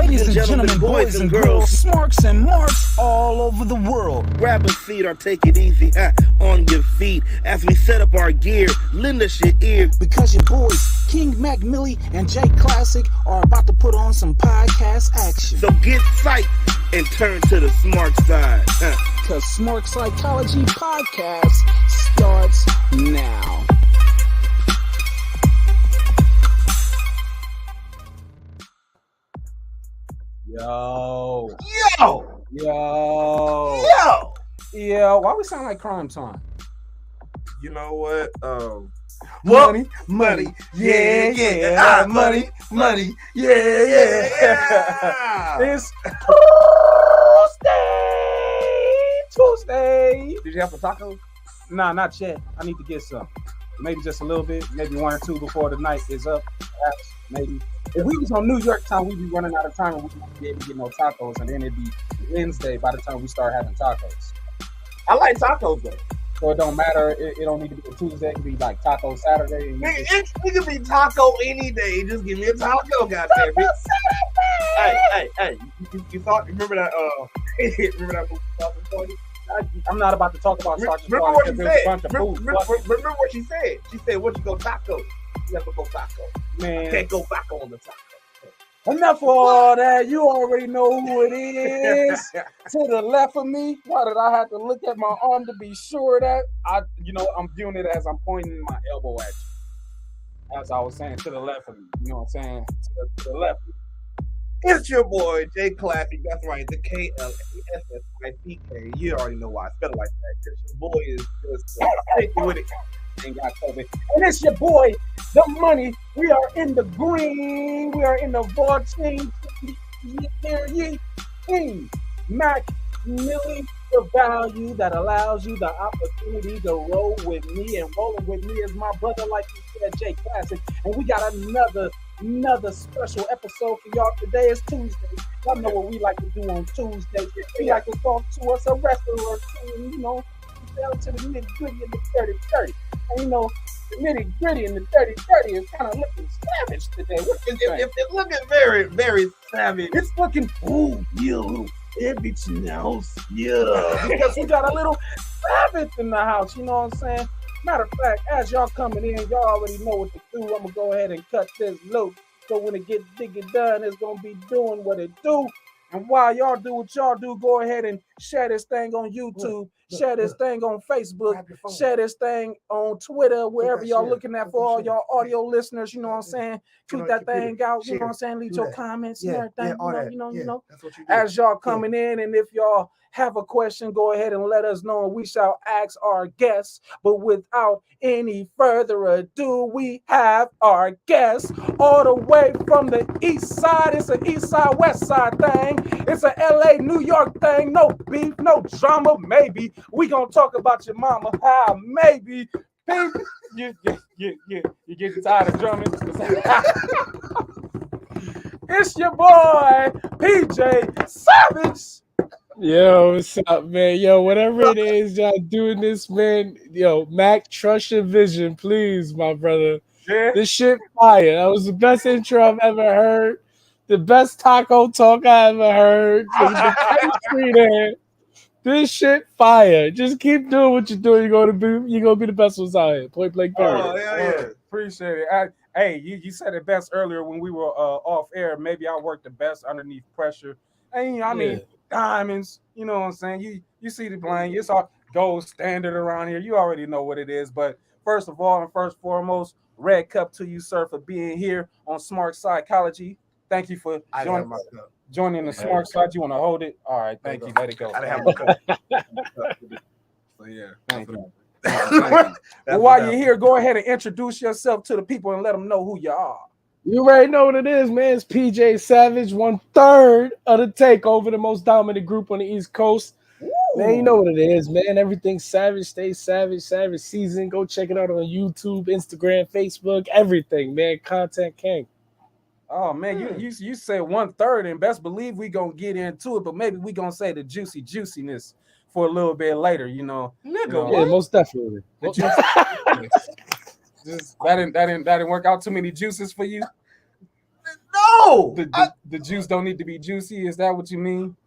Ladies and gentlemen, boys and girls, smarks and marks all over the world. Grab a seat or take it easy on your feet as we set up our gear. Lend us your ear. Because your boys, King Mac Milli and J Klassick, are about to put on some podcast action. So get psyched and turn to the smart side. Because Smark Psychology Podcast starts now. Yo. Why we sound like Crime Time? You know what? Money. Money. Yeah. Money. Yeah. It's Tuesday. Did you have a taco? Nah, not yet. I need to get some. Maybe just a little bit. Maybe one or two before the night is up. Perhaps. Maybe. If we was on New York time, we'd be running out of time and we wouldn't be able to get no tacos, and then it'd be Wednesday by the time we start having tacos. I like tacos though. So it don't matter. It don't need to be a Tuesday. It can be like Taco Saturday. And It could be taco any day. Just give me a taco, goddamn it. Hey! You thought? Remember that? Remember that movie, Sausage Party? I'm not about to talk about Sausage Remember Party what she because there's a said. bunch of food. Remember what she said. She said, "What you go taco? You have to go taco. Man, I can't go back on the taco." enough of all that. You already know who it is. To the left of me. Why did I have to look at my arm to be sure that I'm viewing it as I'm pointing my elbow at you. As I was saying, to the left of me. You know what I'm saying? To the left. It's your boy J Klassick. That's right, the KLASSICK. You already know why I spell it like that. Because your boy is just taking with it. Ain't got COVID. And it's your boy, the money. We are in the green. We are in the vaulting. Mac Milli, the value that allows you the opportunity to roll with me. And rolling with me is my brother, like you said, J Klassick. And we got another special episode for y'all. Today is Tuesday. Y'all know what we like to do on Tuesdays. We like to talk to us a wrestler or two, down to the nitty-gritty and the dirty-dirty. And the nitty-gritty and the dirty-dirty is kind of looking savage today. It's looking very, very savage. It's looking, little savage in the house. Yeah. Because we got a little savage in the house, you know what I'm saying? Matter of fact, as y'all coming in, y'all already know what to do. I'm going to go ahead and cut this loop. So when it gets done, it's going to be doing what it do. And while y'all do what y'all do, go ahead and share this thing on YouTube, share this thing on Facebook, share this thing on Twitter, wherever y'all looking at for all y'all audio listeners, you know what I'm saying? Tweet that thing out, you know what I'm saying? Leave your comments and everything, you know. As y'all coming in, and if y'all have a question, go ahead and let us know, and we shall ask our guests. But without any further ado, we have our guest all the way from the east side. It's an east side, west side thing. It's a LA, New York thing. No beef, no drama, maybe. We gonna talk about your mama. How maybe. You getting tired of drumming? It's your boy, PJ Savage. Yo, what's up, man? Yo, whatever it is y'all doing this, man. Yo, Mac, trust your vision, please, my brother. Yeah. This shit fire. That was the best intro I've ever heard. The best taco talk I ever heard. The chemistry there. This shit fire. Just keep doing what you're doing. You're gonna be the best ones out here. Point blank period. Oh, yeah. Appreciate it. Hey, you said it best earlier when we were off air. Maybe I work the best underneath pressure. And I mean, diamonds, you know what I'm saying? You see the bling. It's all gold standard around here. You already know what it is. But first of all and first foremost, red cup to you, sir, for being here on Smart Psychology. Thank you for joining the Smart Side. You want to hold it? All right, thank you. Let it go. I didn't have my cup. So yeah, thank you. Well, while you're here, go ahead and introduce yourself to the people and let them know who you are. You already know what it is, man. It's PJ Savage, 1/3 of the Takeover, the most dominant group on the East Coast. Ooh. Man, you know what it is, man. Everything savage, stay savage, savage season. Go check it out on YouTube, Instagram, Facebook, everything, man. Content king. Oh man, you said 1/3, and best believe we gonna get into it, but maybe we gonna say the juiciness for a little bit later, Yeah, most definitely. Just that didn't work out too many juices for you. No, No, The juice don't need to be juicy. Is that what you mean?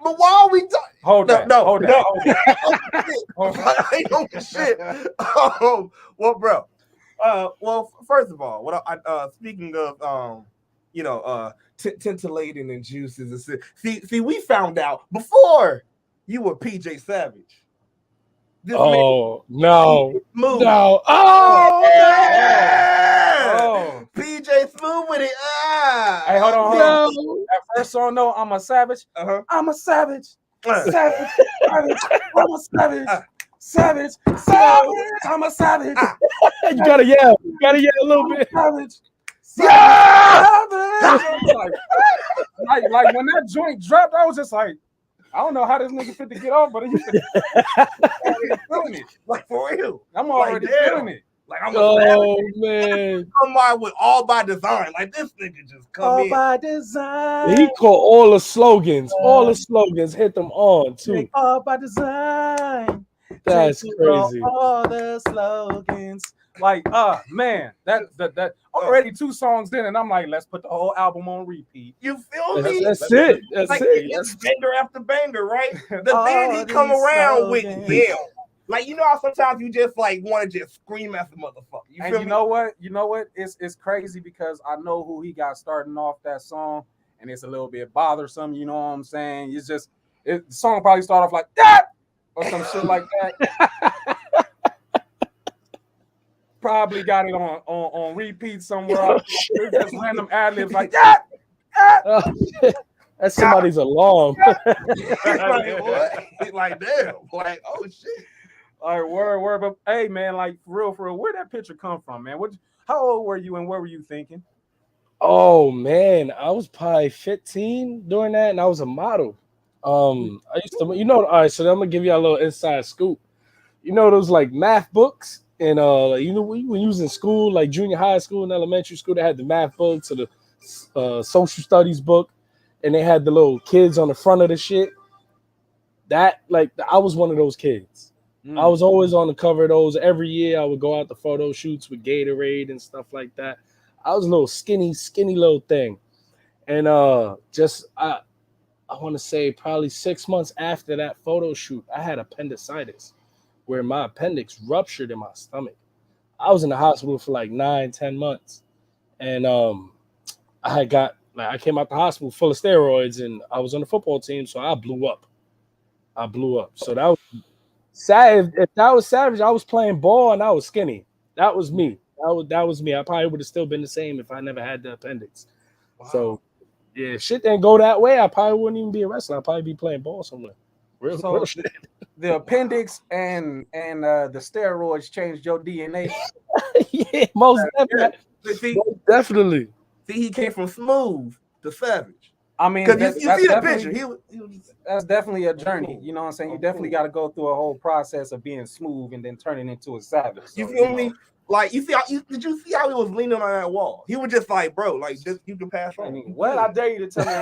but why are we talking? Hold that. No. Hold that. I ain't no shit. Well, bro. Well, first of all, what speaking of tintillating and juices and see, we found out before you were PJ Savage. This no. Smooth. No. Oh, PJ Smooth with it. Hey, hold on. No. That first song, no, I'm a savage. I'm a savage. Savage. I'm a savage. Savage. I'm a savage. You gotta yell. You gotta yell a little bit. Savage. Yeah! like when that joint dropped, I was just like, I don't know how this nigga fit to get off, but he's feeling it. Like for real. I'm already feeling it. Like I'm man. come on with all by design. Like this nigga just come All in. by design. He called all the slogans. All the slogans hit them on too. All by design. That's crazy. All the slogans. Like, man, that already 2 songs in, and I'm like, let's put the whole album on repeat. You feel me? That's it. That's like, it. It's banger after banger, right? The thing he come around with yell. Like, you know how sometimes you just like want to just scream at the motherfucker. You feel me? Know what? You know what? It's crazy because I know who he got starting off that song, and it's a little bit bothersome. You know what I'm saying? It's just the song probably start off like that or some shit like that. Probably got it on repeat somewhere. Just random ad libs like that. That's somebody's alarm. Like, what? Like damn. Like oh shit. All right, word. But hey, man, like for real, where'd that picture come from, man? How old were you and what were you thinking? Oh man, I was probably 15 during that, and I was a model. I used to, all right. So I'm gonna give you a little inside scoop. You know those like math books. And when you was in school, like junior high school and elementary school, they had the math books or the social studies book, and they had the little kids on the front of the shit. That I was one of those kids. I was always on the cover of those. Every year I would go out to photo shoots with Gatorade and stuff like that. I was a little skinny little thing. And I want to say probably 6 months after that photo shoot, I had appendicitis, where my appendix ruptured in my stomach. I was in the hospital for like 9-10 months. And I came out the hospital full of steroids, and I was on the football team, so I blew up. So that was sad. If that was Savage, I was playing ball and I was skinny. That was me. That was me. I probably would have still been the same if I never had the appendix. Wow. So yeah, if shit didn't go that way, I probably wouldn't even be a wrestler. I'd probably be playing ball somewhere. Real shit. The appendix and the steroids changed your DNA. Yeah, most definitely. See, he came from smooth to savage. I mean, because you see the picture. He was that's definitely a journey. You know what I'm saying? You definitely got to go through a whole process of being smooth and then turning into a savage. So, you feel me? Like did you see how he was leaning on that wall? He was just like, bro, like just you can pass on. Well, I dare you to tell me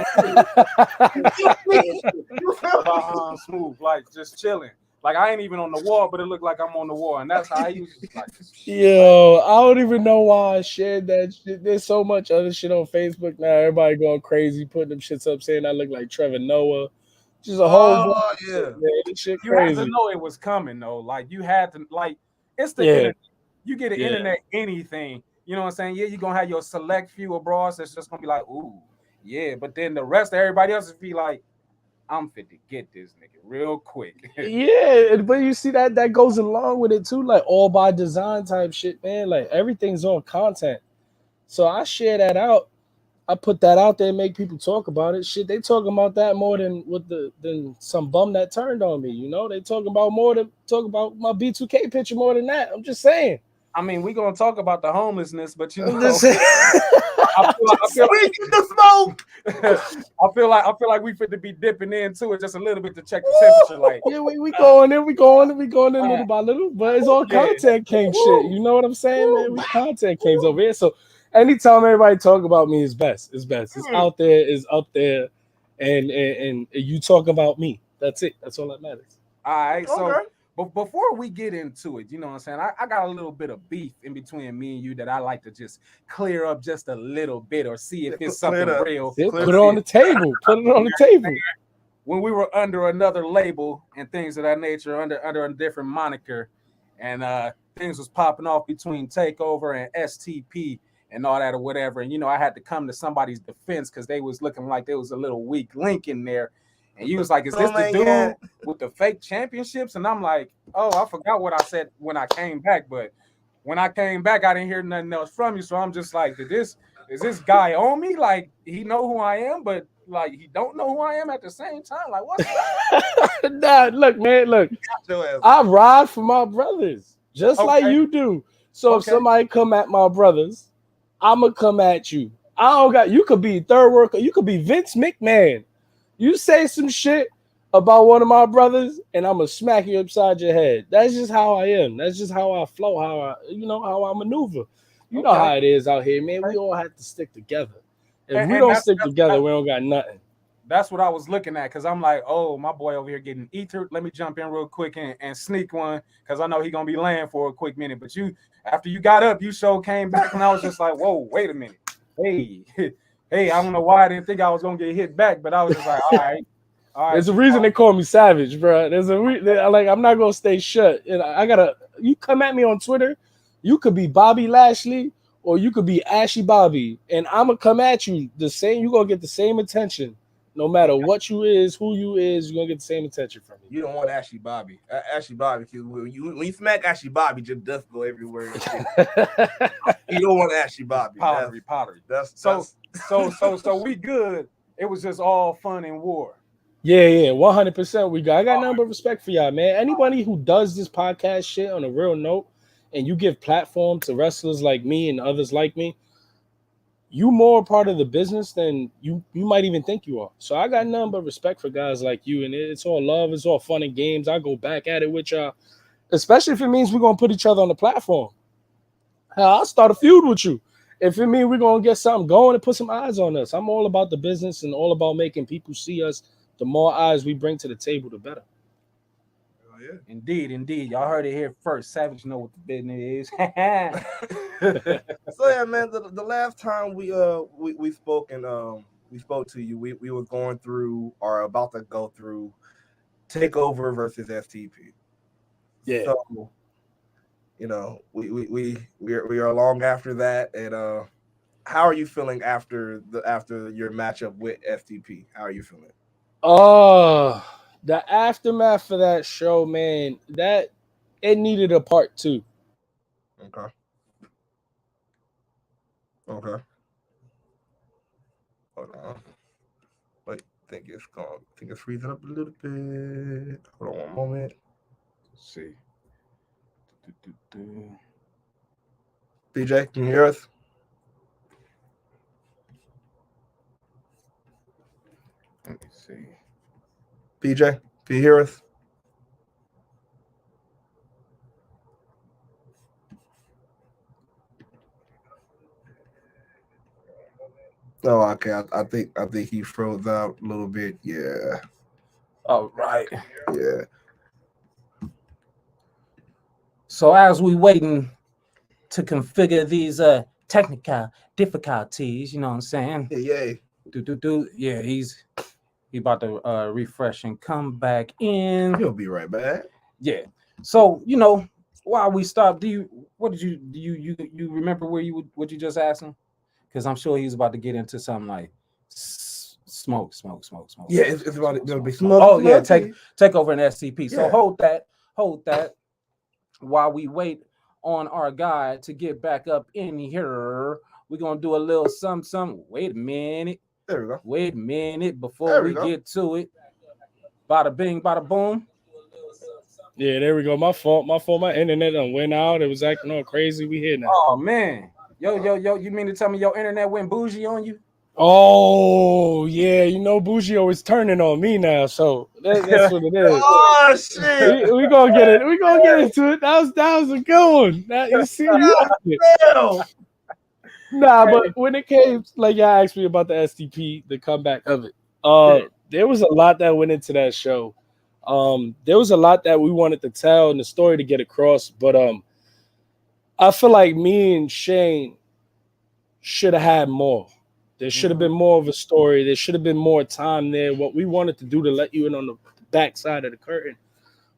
I'm smooth, like just chilling. Like I ain't even on the wall, but it looked like I'm on the wall, and that's how he was just like. Yo, I don't even know why I shared that shit. There's so much other shit on Facebook now. Everybody going crazy, putting them shits up, saying I look like Trevor Noah. Just a whole yeah. This shit You crazy. had to know it was coming though. Like you had to it's the internet. You get the internet anything. You know what I'm saying? Yeah, you're gonna have your select few abroad that's just gonna be like, ooh, yeah. But then the rest of everybody else is be like, I'm fit to get this nigga real quick. Yeah, but you see that goes along with it too, like all by design type shit, man. Like everything's on content. So I share that out. I put that out there and make people talk about it. Shit, they talking about that more than than some bum that turned on me. You know, they talking about my B2K picture more than that. I'm just saying. I mean, we're gonna talk about the homelessness, but you know, I feel like we fit to be dipping into it just a little bit to check the temperature. Like, yeah, we going in little by little, but it's all content king shit. You know what I'm saying, man? We content kings over here. So anytime everybody talk about me, it's best. It's out there, it's up there, and you talk about me. That's it. That's all that matters. All right. So But before we get into it, you know what I'm saying? I got a little bit of beef in between me and you that I like to just clear up just a little bit or see if it's something real. Put it on the table. Put it on the table. When we were under another label and things of that nature, under a different moniker, and things was popping off between Takeover and STP and all that or whatever. And, I had to come to somebody's defense because they was looking like there was a little weak link in there. And you was like, is this the dude with the fake championships? And I'm like, oh, I forgot what I said when I came back. But when I came back, I didn't hear nothing else from you. So I'm just like, is this guy on me? Like, he know who I am, but like he don't know who I am at the same time. Like, what's that? Nah, look, man, look. I ride for my brothers, just like you do. So if somebody come at my brothers, I'ma come at you. You could be third worker, you could be Vince McMahon. You say some shit about one of my brothers, and I'm gonna smack you upside your head. That's just how I am. That's just how I flow. How I maneuver. You know how it is out here, man. We all have to stick together. If we don't stick together, we don't got nothing. That's what I was looking at, because I'm like, oh, my boy over here getting ethered. Let me jump in real quick and sneak one, because I know he's gonna be laying for a quick minute. But after you got up, you came back, and I was just like, whoa, wait a minute. Hey, I don't know why I didn't think I was gonna get hit back, but I was just like, all right. There's a reason they call me Savage, bro. I'm not gonna stay shut. And you come at me on Twitter, you could be Bobby Lashley or you could be Ashy Bobby, and I'm gonna come at you the same. You're gonna get the same attention, no matter what you is, who you is. You're gonna get the same attention from me. You don't want Ashy Bobby. Ashy Bobby, when you smack Ashy Bobby, just dust go everywhere. You don't want Ashy Bobby. Pottery. So we good. It was just all fun and war. Yeah, 100%. I got nothing but respect for y'all, man. Anybody who does this podcast shit on a real note, and you give platform to wrestlers like me and others like me, you more a part of the business than you might even think you are. So I got nothing but respect for guys like you, and it's all love, it's all fun and games. I go back at it with y'all, especially if it means we're gonna put each other on the platform. Hell, I'll start a feud with you. If it means we're gonna get something going and put some eyes on us. I'm all about the business and all about making people see us. The more eyes we bring to the table, the better. Oh, yeah. Indeed. Y'all heard it here first. Savage know what the business is. So yeah, man. The last time we spoke and we spoke to you, we were going through or about to go through Takeover versus STP. Yeah. So, we are long after that, and how are you feeling after your matchup with STP? How are you feeling? Oh, the aftermath for that show, man, that it needed a part 2. Okay. Hold on. Wait, I think it's freezing up a little bit. Hold on one moment. Let's see. BJ, can you hear us? Let me see. BJ, can you hear us? Oh, okay. I think he froze out a little bit. Yeah. All right. Yeah. So as we waiting to configure these technical difficulties, you know what I'm saying? Yeah. Yeah, he about to refresh and come back in. He'll be right back. Yeah. So while we stop, do you remember what you just asked him? Because I'm sure he's about to get into something like smoke. Yeah, it's about to be smoke. Oh yeah, take over an SCP. So hold that while we wait on our guy to get back up in here. We're gonna do a little something. Wait a minute. There we go. Wait a minute before we get to it. Bada bing, bada boom. Yeah, there we go. My fault. My internet done went out. It was acting all crazy. We here now. Oh man. Yo, you mean to tell me your internet went bougie on you? Oh, yeah. Bougie always turning on me now. So that's what it is. Oh, shit. We gonna get it. We gonna get into it. That was a good one. You see, Nah, but when it came, like y'all asked me about the STP, the comeback of it, there was a lot that went into that show. There was a lot that we wanted to tell and the story to get across, but I feel like me and Shane should have had more. There should have been more of a story. There should have been more time there. What we wanted to do to let you in on the back side of the curtain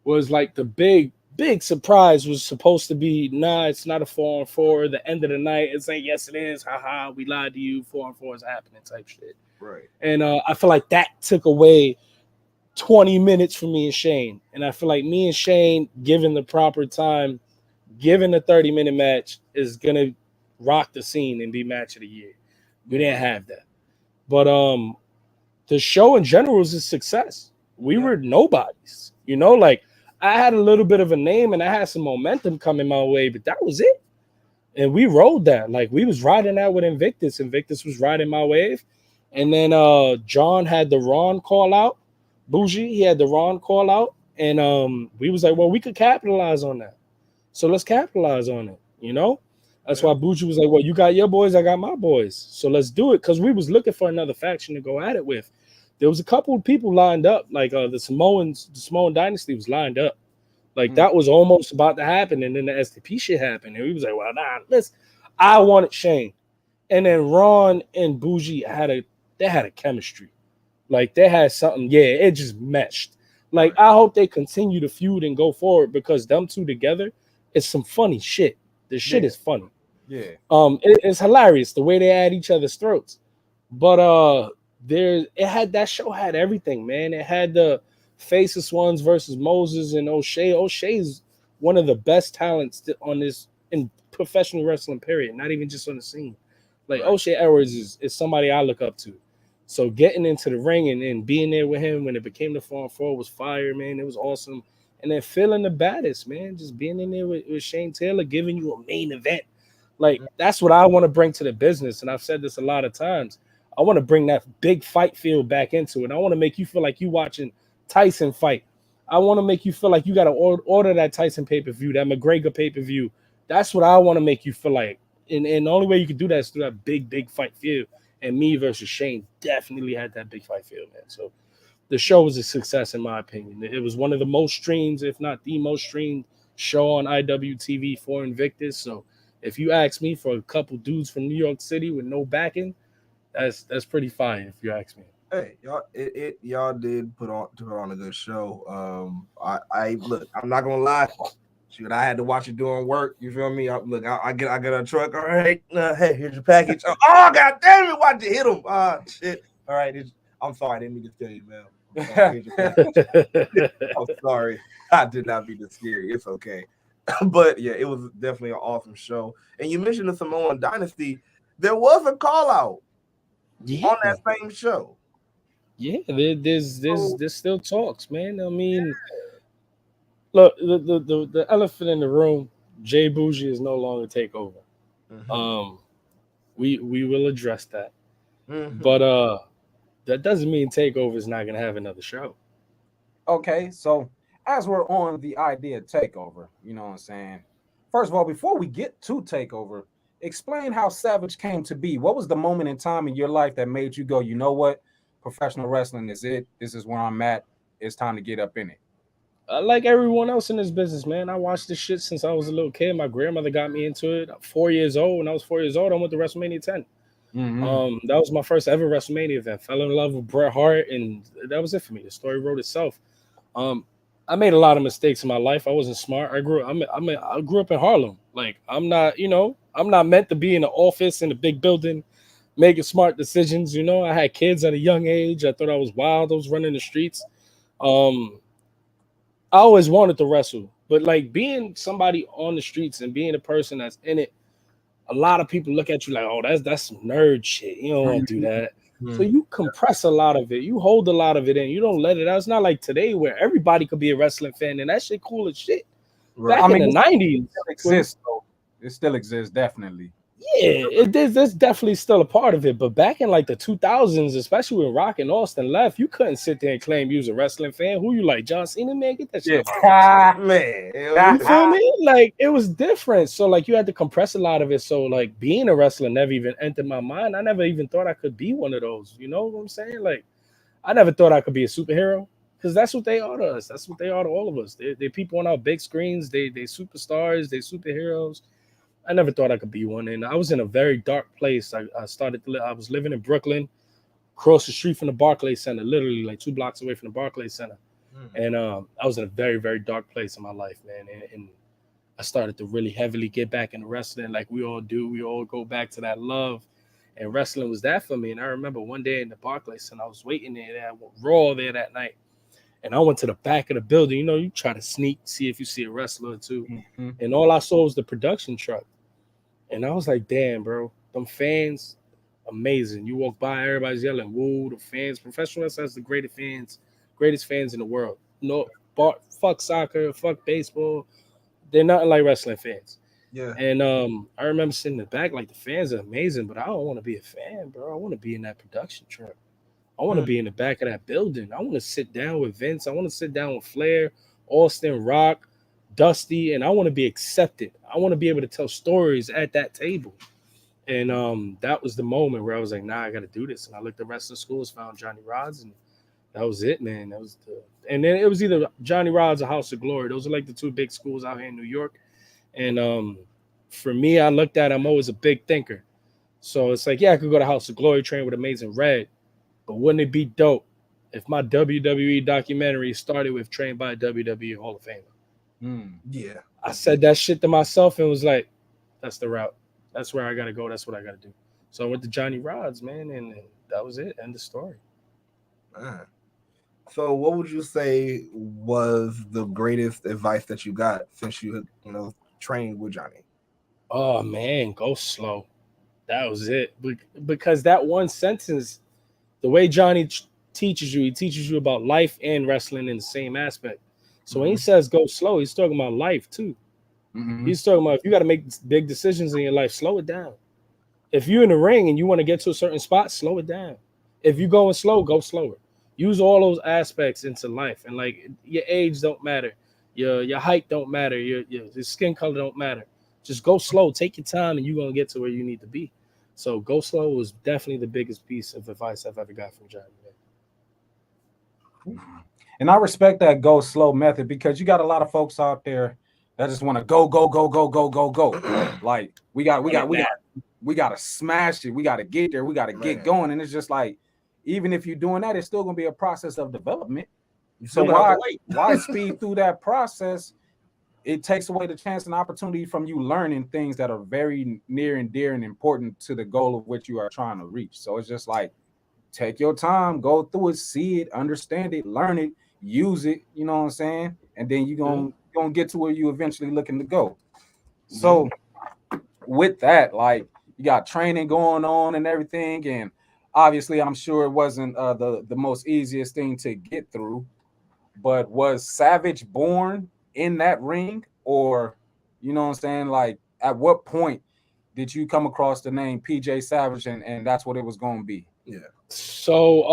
was like the big surprise was supposed to be, nah, it's not a 4-on-4. The end of the night, it's like, yes, it is. Haha, we lied to you. 4-on-4 is happening type shit. Right. And I feel like that took away 20 minutes from me and Shane. And I feel like me and Shane, given the proper time, given a 30-minute match, is going to rock the scene and be match of the year. We didn't have that. But the show in general was a success. We were nobodies. You know, like I had a little bit of a name and I had some momentum coming my way, but that was it. And we rode that. Like we was riding that with Invictus. Invictus was riding my wave. And then John had the Ron call out. Bougie, he had the Ron call out. And we was like, well, we could capitalize on that. So let's capitalize on it, you know? That's why Bougie was like, well, you got your boys, I got my boys. So let's do it. Because we was looking for another faction to go at it with. There was a couple of people lined up. Like the Samoan dynasty was lined up. Like that was almost about to happen. And then the STP shit happened. And we was like, well, nah, I wanted Shane. And then Ron and Bougie had a chemistry. Like they had something. Yeah, it just meshed. Like I hope they continue to feud and go forward because them two together, it's some funny shit. The shit is funny. Yeah. It's hilarious the way they at each other's throats. But that show had everything, man. It had the Faceless Ones versus Moses and O'Shea. O'Shea is one of the best talents on this in professional wrestling, period. Not even just on the scene. Like O'Shea Edwards is somebody I look up to. So getting into the ring and being there with him when it became the 4-on-4 was fire, man. It was awesome. And then feeling the baddest, man. Just being in there with Shane Taylor, giving you a main event. Like, that's what I want to bring to the business. And I've said this a lot of times. I want to bring that big fight feel back into it. I want to make you feel like you watching Tyson fight. I want to make you feel like you got to order that Tyson pay-per-view, that McGregor pay-per-view. That's what I want to make you feel like. And the only way you can do that is through that big fight feel. And me versus Shane definitely had that big fight feel, man. So the show was a success, in my opinion. It was one of the most streamed, if not the most streamed show on IWTV for Invictus. So if you ask me, for a couple dudes from New York City with no backing, that's pretty fine, if you ask me. Hey, y'all did put on a good show. I look, I'm not gonna lie. Shoot, I had to watch it doing work. You feel me? I get a truck. All right, hey, here's your package. Oh, god damn it! Why'd you hit him? Shit. All right, I'm sorry. I didn't mean to scare you, man. I'm sorry. I did not mean to scare you. It's okay. But yeah, it was definitely an awesome show. And you mentioned the Samoan Dynasty. There was a call out on that same show. Yeah, there's still talks, man. I mean, look, the elephant in the room, Jay Bougie is no longer takeover. We will address that. But that doesn't mean Takeover is not gonna have another show. Okay, so as we're on the idea of Takeover, you know what I'm saying? First of all, before we get to Takeover, explain how Savage came to be. What was the moment in time in your life that made you go, you know what? Professional wrestling is it. This is where I'm at. It's time to get up in it. Like everyone else in this business, man, I watched this shit since I was a little kid. My grandmother got me into it. 4 years old. When I was 4 years old, I went to WrestleMania 10. That was my first ever WrestleMania event. Fell in love with Bret Hart, and that was it for me. The story wrote itself. I made a lot of mistakes in my life. I wasn't smart. I grew up in Harlem. Like I'm not meant to be in an office in a big building making smart decisions. You know, I had kids at a young age. I thought I was wild. I was running the streets. I always wanted to wrestle, but like being somebody on the streets and being a person that's in it, a lot of people look at you like, oh, that's some nerd shit. You don't want to do that. So you compress a lot of it. You hold a lot of it in. You don't let it out. It's not like today where everybody could be a wrestling fan and that shit cool as shit. Right. Back in the 90s. It still exists, definitely. Yeah, there's definitely still a part of it. But back in like the 2000s, especially when Rock and Austin left, you couldn't sit there and claim you was a wrestling fan. Who you like, John Cena, man? Get that shit. Man. You feel me? Like it was different. So like you had to compress a lot of it. So like being a wrestler never even entered my mind. I never even thought I could be one of those. You know what I'm saying? Like I never thought I could be a superhero. Because that's what they are to us. That's what they are to all of us. They're people on our big screens. They superstars. They superheroes. I never thought I could be one. And I was in a very dark place. I started to I was living in Brooklyn, across the street from the Barclays Center, literally like 2 blocks away from the Barclays Center. And I was in a very, very dark place in my life, man. And I started to really heavily get back into wrestling like we all do. We all go back to that love. And wrestling was that for me. And I remember one day in the Barclays Center, I was waiting there at Raw there that night. And I went to the back of the building. You know, you try to sneak, see if you see a wrestler or two. And all I saw was the production truck. And I was like, damn, bro, them fans, amazing. You walk by, everybody's yelling, woo, the fans. Professional wrestling has the greatest fans in the world. No, fuck soccer, fuck baseball. They're nothing like wrestling fans. Yeah. And I remember sitting in the back, like the fans are amazing, but I don't want to be a fan, bro. I want to be in that production truck. I want to be in the back of that building. I want to sit down with Vince. I want to sit down with Flair, Austin, Rock, Dusty, and I want to be accepted. I want to be able to tell stories at that table. And that was the moment where I was like, nah, I got to do this. And I looked at wrestling schools, found Johnny Rods, and that was it, man. And then it was either Johnny Rods or House of Glory. Those are like the 2 big schools out here in New York. And for me, I looked at I'm always a big thinker. So it's like, yeah, I could go to House of Glory, train with Amazing Red. But wouldn't it be dope if my WWE documentary started with trained by a WWE Hall of Famer? Yeah. I said that shit to myself and was like, that's the route. That's where I got to go. That's what I got to do. So I went to Johnny Rods, man, and that was it. End of story. Man. So what would you say was the greatest advice that you got since you trained with Johnny? Oh, man, go slow. That was it. Because that one sentence, the way Johnny teaches you, he teaches you about life and wrestling in the same aspect. So when he says go slow, he's talking about life too. He's talking about if you got to make big decisions in your life, slow it down. If you're in the ring and you want to get to a certain spot, slow it down. If you're going slow, go slower. Use all those aspects into life. And like your age don't matter. Your height don't matter. Your skin color don't matter. Just go slow. Take your time and you're going to get to where you need to be. So go slow was definitely the biggest piece of advice I've ever got from Johnny. And I respect that go slow method because you got a lot of folks out there that just want to go. Like we got to smash it. We got to get there. We got to get going. And it's just like, even if you're doing that, it's still going to be a process of development. So why speed through that process? It takes away the chance and opportunity from you learning things that are very near and dear and important to the goal of which you are trying to reach. So it's just like, take your time, go through it, see it, understand it, learn it, use it, you know what I'm saying? And then you're gonna get to where you eventually looking to go. So with that, like you got training going on and everything, and obviously I'm sure it wasn't the most easiest thing to get through, but was Savage born in that ring? Or, you know what I'm saying, like at what point did you come across the name PJ Savage and that's what it was going to be? Yeah. So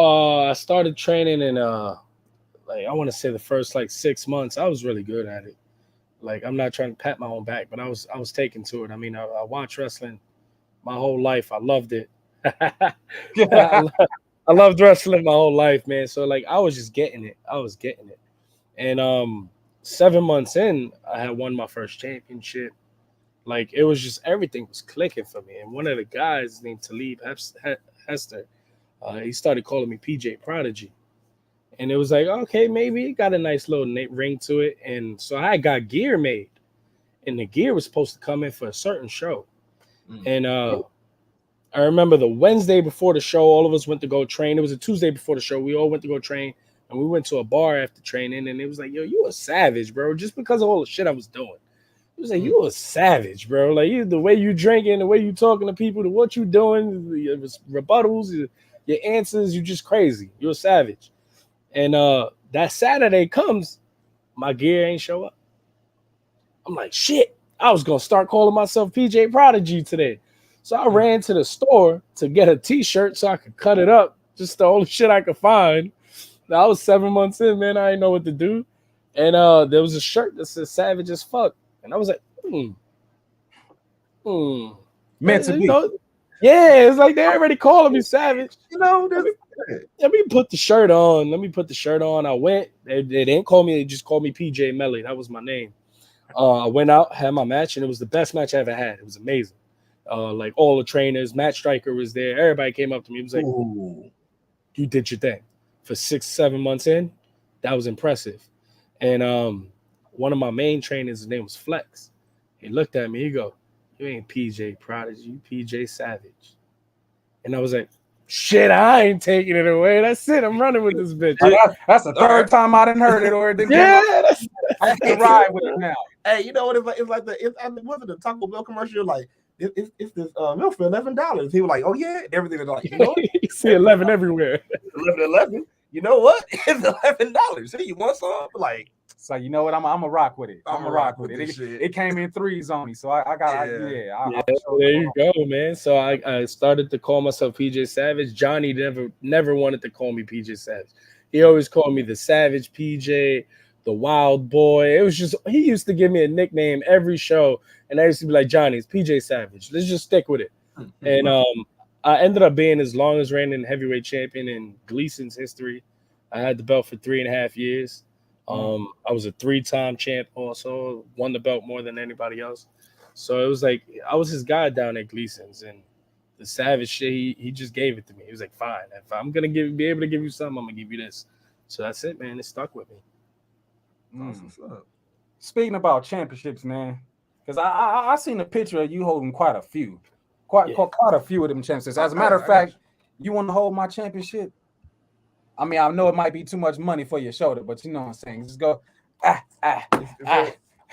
I started training in like I want to say the first like 6 months. I was really good at it. Like I'm not trying to pat my own back, but I was taken to it. I mean, I watched wrestling my whole life. I loved it. I loved wrestling my whole life, man. So like I was just getting it. And 7 months in, I had won my first championship. Like it was just everything was clicking for me. And one of the guys named Talib Hester, he started calling me PJ Prodigy. And it was like, okay, maybe it got a nice little ring to it. And so I got gear made. And the gear was supposed to come in for a certain show. And I remember the Wednesday before the show, all of us went to go train. It was a Tuesday before the show. We all went to go train. And we went to a bar after training. And it was like, yo, you a savage, bro. Just because of all the shit I was doing. It was like, you a savage, bro. Like the way you drinking, the way you talking to people, the what you doing, your rebuttals, your answers, you just crazy. You're a savage. And that Saturday comes, my gear ain't show up. I'm like, shit, I was going to start calling myself PJ Prodigy today. So I ran to the store to get a t-shirt so I could cut it up. Just the only shit I could find. Now, I was 7 months in, man. I didn't know what to do. And there was a shirt that said savage as fuck. And I was like, Meant to be. Yeah, it's like they're already calling me Savage. You know, Let me put the shirt on. I went. They didn't call me. They just called me PJ Melly. That was my name. I went out, had my match, and it was the best match I ever had. It was amazing. Like all the trainers, Matt Striker was there. Everybody came up to me. It was like, ooh. You did your thing. For 6-7 months in, that was impressive. And one of my main trainers, his name was Flex. He looked at me. He go, "You ain't PJ Prodigy, you PJ Savage." And I was like, "Shit, I ain't taking it away. That's it. I'm running with this bitch." That's the third time I didn't heard it, or it didn't. Yeah, I can ride with it now. Hey, you know what? It's like wasn't the Taco Bell commercial like it's this milk for $11. He was like, "Oh yeah," and everything was like, you know, you see 11 everywhere. 11. You know what? It's $11. Hey, you want some? Like, so you know what? I'm a rock with it. I'm a rock with it. It came in threes on me, so I got there you go, man. So I started to call myself PJ Savage. Johnny never wanted to call me PJ Savage. He always called me the Savage PJ, the Wild Boy. It was just he used to give me a nickname every show, and I used to be like, "Johnny, it's PJ Savage. Let's just stick with it." And I ended up being his longest reigning heavyweight champion in Gleason's history. I had the belt for 3.5 years. I was a 3-time champ also, won the belt more than anybody else. So it was like I was his guy down at Gleason's, and the Savage shit, he just gave it to me. He was like, "Fine, if I'm gonna be able to give you something, I'm gonna give you this." So that's it, man. It stuck with me. That's what's up. Speaking about championships, man, because I seen a picture of you holding quite a few of them championships. As a matter of fact, you want to hold my championship? I mean, I know it might be too much money for your shoulder, but you know what I'm saying. Just go,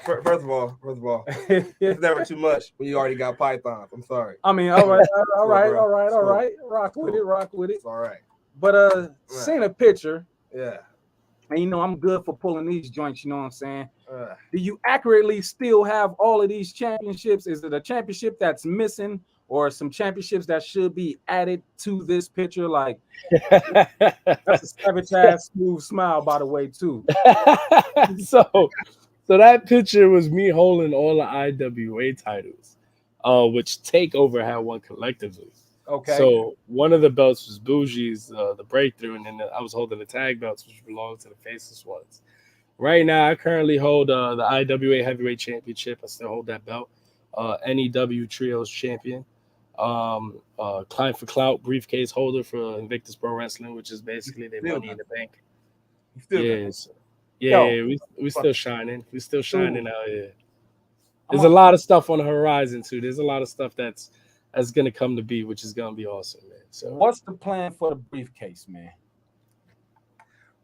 First of all, it's never too much when you already got pythons. I'm sorry. I mean, all right. Rock with it. It's all right. But seeing a picture, yeah. And you know, I'm good for pulling these joints, you know what I'm saying? Do you accurately still have all of these championships? Is it a championship that's missing or some championships that should be added to this picture? Like, that's a savage ass smooth smile, by the way, too. So that picture was me holding all the IWA titles, which Takeover had one collectively. Okay. So one of the belts was Bougie's, the Breakthrough, and then I was holding the tag belts, which belonged to the Faceless Ones. Right now, I currently hold the IWA Heavyweight Championship. I still hold that belt. NEW Trios Champion. Climb for Clout briefcase holder for Invictus Pro Wrestling, which is basically their Money in the Bank. We still shining. We still shining out here. There's a lot of stuff on the horizon too. There's a lot of stuff that's gonna come to be, which is gonna be awesome, man. So what's the plan for the briefcase, man?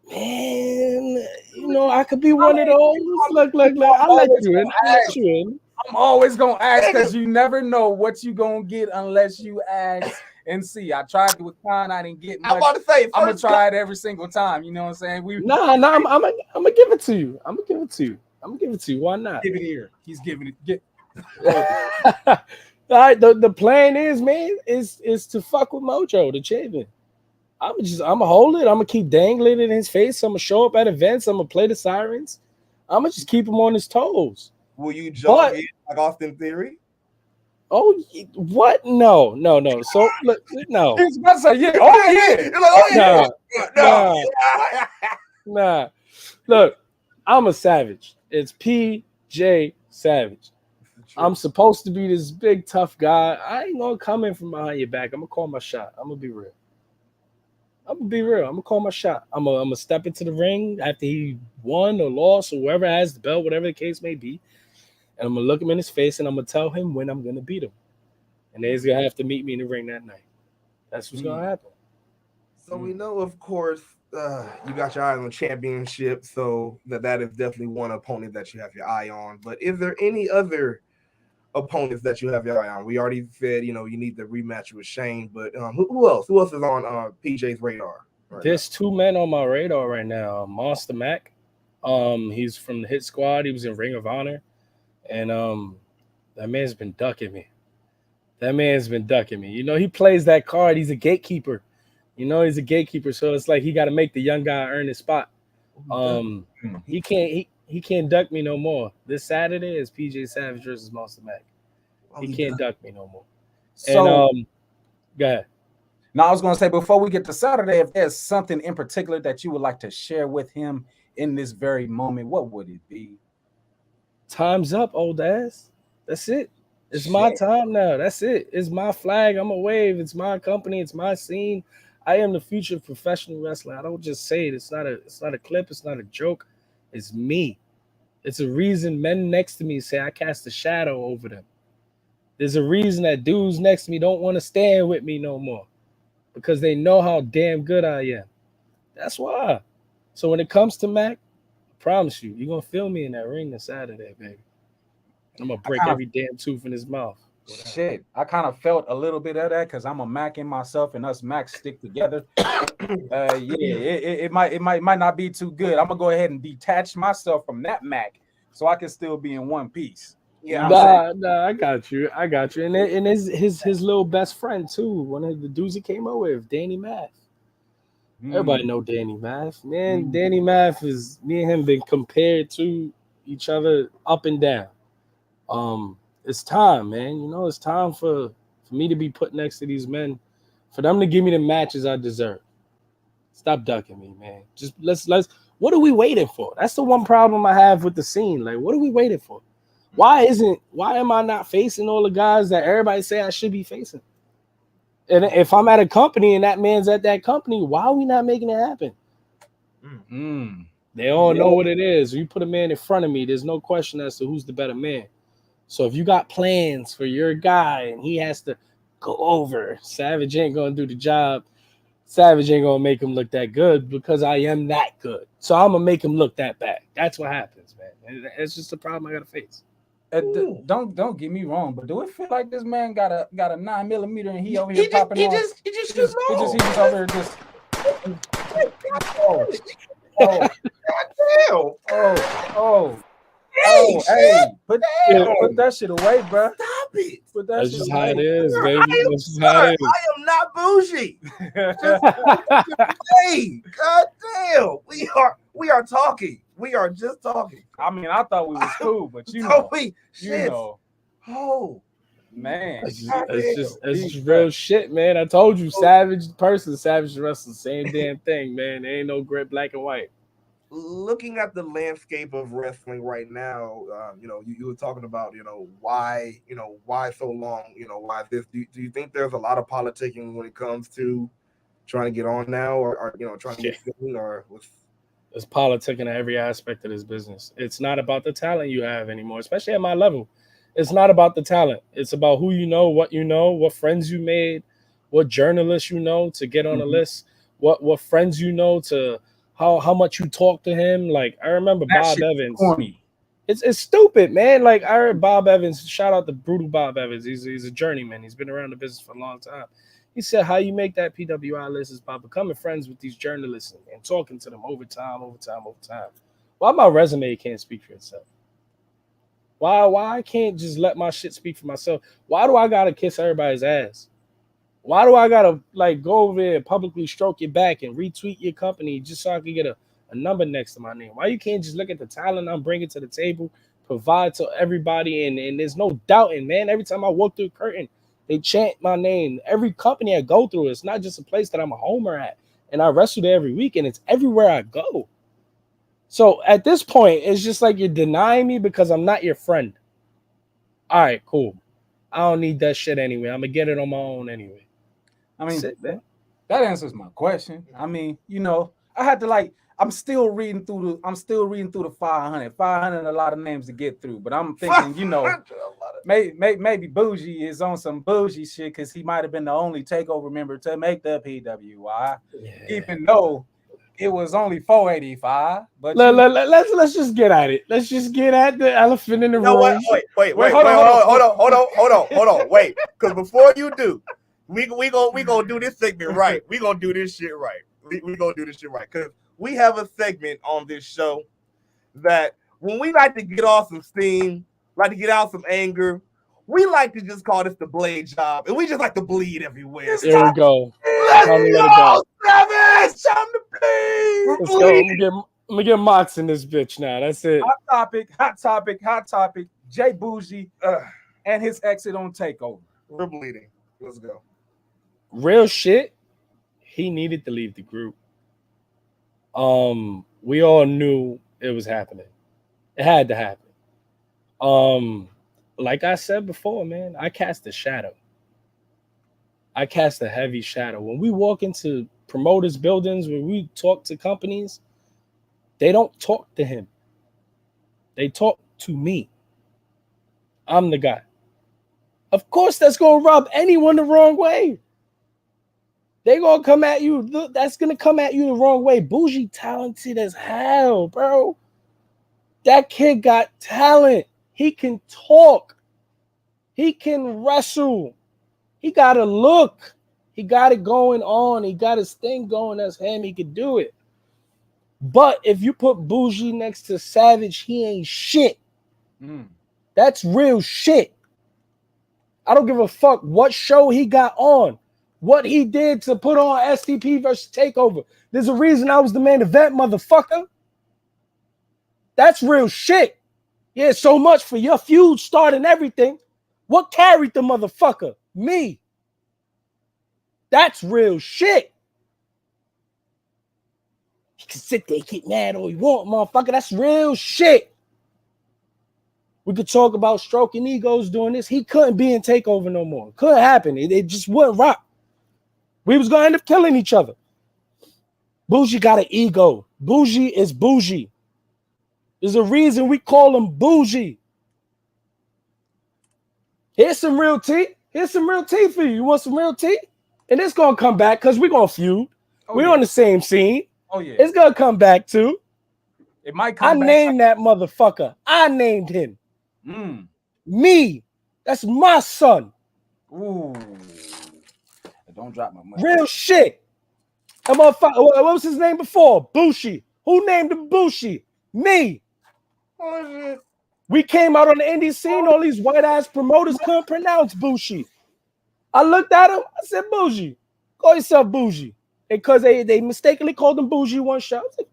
Man, you know, I could be one of those. Look. I'll let you in. I'm always gonna ask because you never know what you gonna get unless you ask and see. I tried it with Khan, I didn't get much. I'm about to say, I'm gonna try it every single time. You know what I'm saying? I'm gonna give it to you. I'm gonna give it to you. Why not? Give it here. He's giving it. All right, the plan is, man, is to fuck with Mojo, the champion. I'm gonna hold it. I'm gonna keep dangling it in his face. I'm gonna show up at events. I'm gonna play the sirens. I'm gonna just keep him on his toes. Will you jump in like Austin Theory? Oh, what? No. So look, no. He's about to say, yeah. Oh yeah. Nah. Look, I'm a savage. It's PJ Savage. I'm supposed to be this big tough guy. I ain't gonna come in from behind your back. I'm gonna call my shot. I'm gonna be real. I'm gonna call my shot. I'm gonna step into the ring after he won or lost or whoever has the belt, whatever the case may be. And I'm gonna look him in his face and I'm gonna tell him when I'm gonna beat him. And then he's gonna have to meet me in the ring that night. That's what's gonna happen. So we know, of course, you got your eye on the championship, so that is definitely one opponent that you have your eye on. But is there any other opponents that you have your eye on? We already said, you need the rematch with Shane, but who else? Who else is on PJ's radar? There's 2 men on my radar right now. Monster Mac. He's from the Hit Squad. He was in Ring of Honor. And that man's been ducking me. He plays that card. He's a gatekeeper. He's a gatekeeper. So it's like he got to make the young guy earn his spot. He can't duck me no more. This Saturday is PJ Savage versus Monster Mac. He can't duck me no more. So, and Go ahead. Now, I was going to say, before we get to Saturday, if there's something in particular that you would like to share with him in this very moment, what would it be? Time's up, old ass. That's it. It's my time now. That's it. It's my flag. I'm a wave. It's my company. It's my scene. I am the future of professional wrestling. I don't just say it. It's not a clip. It's not a joke. It's me. It's a reason men next to me say I cast a shadow over them. There's a reason that dudes next to me don't want to stand with me no more. Because they know how damn good I am. That's why. So when it comes to Mac, I promise you're going to feel me in that ring this Saturday, baby. I'm going to break every damn tooth in his mouth. Shit, I kind of felt a little bit of that because I'm a Mac in myself, and us Macs stick together. It might not be too good. I'm gonna go ahead and detach myself from that Mac so I can still be in one piece. Yeah, nah, I got you. And his little best friend too. One of the dudes he came up with, Danny Math. Everybody know Danny Math, man. Danny Math is me and him been compared to each other up and down. It's time, man. You know, it's time for me to be put next to these men, for them to give me the matches I deserve. Stop ducking me, man. Just let's. What are we waiting for? That's the one problem I have with the scene. Like, what are we waiting for? Why am I not facing all the guys that everybody say I should be facing? And if I'm at a company and that man's at that company, why are we not making it happen? They all know what it is. You put a man in front of me, there's no question as to who's the better man. So if you got plans for your guy and he has to go over, Savage ain't going to do the job. Savage ain't going to make him look that good because I am that good. So I'm going to make him look that bad. That's what happens, man. It's just a problem I got to face. Don't get me wrong, but do it feel like this man got a 9mm and he over here popping off? He just over here just. Hey, put that shit away, bro. Stop it. Put that That's shit just away. how it is, baby. That's just Sir, how it is. I am not bougie. Hey, goddamn. We are talking. We are just talking. I mean, I thought we was cool, but you know. Oh, man. It's just real shit, man. I told you, Savage wrestling, same damn thing, man. There ain't no grit, black and white. Looking at the landscape of wrestling right now, you were talking about, why so long, why this? Do you think there's a lot of politicking when it comes to trying to get on now, or trying to get seen, or with? There's politicking in every aspect of this business. It's not about the talent you have anymore, especially at my level. It's not about the talent. It's about who you know, what friends you made, what journalists you know to get on a list, what friends you know to how much you talk to him. Like, I remember Bob Evans. Corny. It's stupid, man. Like, I heard Bob Evans, shout out to Brutal Bob Evans. He's a journeyman. He's been around the business for a long time. He said how you make that PWI list is by becoming friends with these journalists and talking to them over time. Why my resume can't speak for itself? Why I can't just let my shit speak for myself? Why do I gotta kiss everybody's ass? Why do I gotta go over there and publicly stroke your back and retweet your company just so I can get a number next to my name? Why you can't just look at the talent I'm bringing to the table, provide to everybody, and there's no doubting, man. Every time I walk through the curtain, they chant my name. Every company I go through, it's not just a place that I'm a homer at, and I wrestle there every week, and it's everywhere I go. So at this point, it's just like you're denying me because I'm not your friend. All right, cool. I don't need that shit anyway. I'm gonna get it on my own anyway. I mean, that answers my question. I mean, I had to I'm still reading through the 500. 500, a lot of names to get through, but I'm thinking, maybe Bougie is on some bougie shit because he might have been the only takeover member to make the PWI, even though it was only 485. But let's just get at it. Let's just get at the elephant in the room. Wait, hold on. Wait, because before you do, we gonna do this segment right. We gonna do this shit right. We gonna do this shit right because we have a segment on this show that when we like to get off some steam, like to get out some anger, we like to just call this the blade job, and we just like to bleed everywhere. There we go. Let's go, Savage! Time to bleed. Let's go. I'm gonna get Mox in this bitch now. That's it. Hot topic. Jay Bougie and his exit on Takeover. We're bleeding. Let's go. real shit, he needed to leave the group. We all knew it was happening. It had to happen. Like I said before, man, I cast a shadow. I cast a heavy shadow. When we walk into promoters' buildings, when we talk to companies, they don't talk to him. They talk to me. I'm the guy. Of course, that's going to rub anyone the wrong way. They're going to come at you. That's going to come at you the wrong way. Bougie talented as hell, bro. That kid got talent. He can talk. He can wrestle. He got a look. He got it going on. He got his thing going. That's him. He could do it. But if you put Bougie next to Savage, he ain't shit. That's real shit. I don't give a fuck what show he got on, what he did to put on STP versus TakeOver. There's a reason I was the main event, motherfucker. That's real shit. Yeah, so much for your feud starting everything. What carried the motherfucker? Me. That's real shit. He can sit there, get mad all he want, motherfucker. That's real shit. We could talk about stroking egos doing this. He couldn't be in TakeOver no more. Couldn't happen. It just wouldn't rock. We was going to end up killing each other. Bougie got an ego. Bougie is bougie. There's a reason we call him Bougie. Here's some real tea. Here's some real tea for you. You want some real tea? And it's going to come back because we're going to feud. We're on the same scene. Oh, yeah. It's going to come back too. It might come back. I named that motherfucker. I named him. Me. That's my son. Ooh. Don't drop my money. Real shit. That motherfucker. What was his name before? Bushi. Who named him Bushi? Me. Oh, shit. We came out on the indie scene. All these white ass promoters couldn't pronounce Bushi. I looked at him. I said, Bougie. Call yourself Bougie. Because they mistakenly called him Bougie one shot. I was like,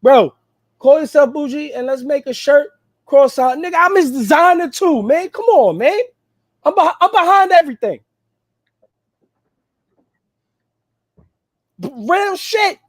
bro, call yourself Bougie and let's make a shirt. Cross out. Nigga, I'm his designer too, man. Come on, man. I'm behind everything. Real shit.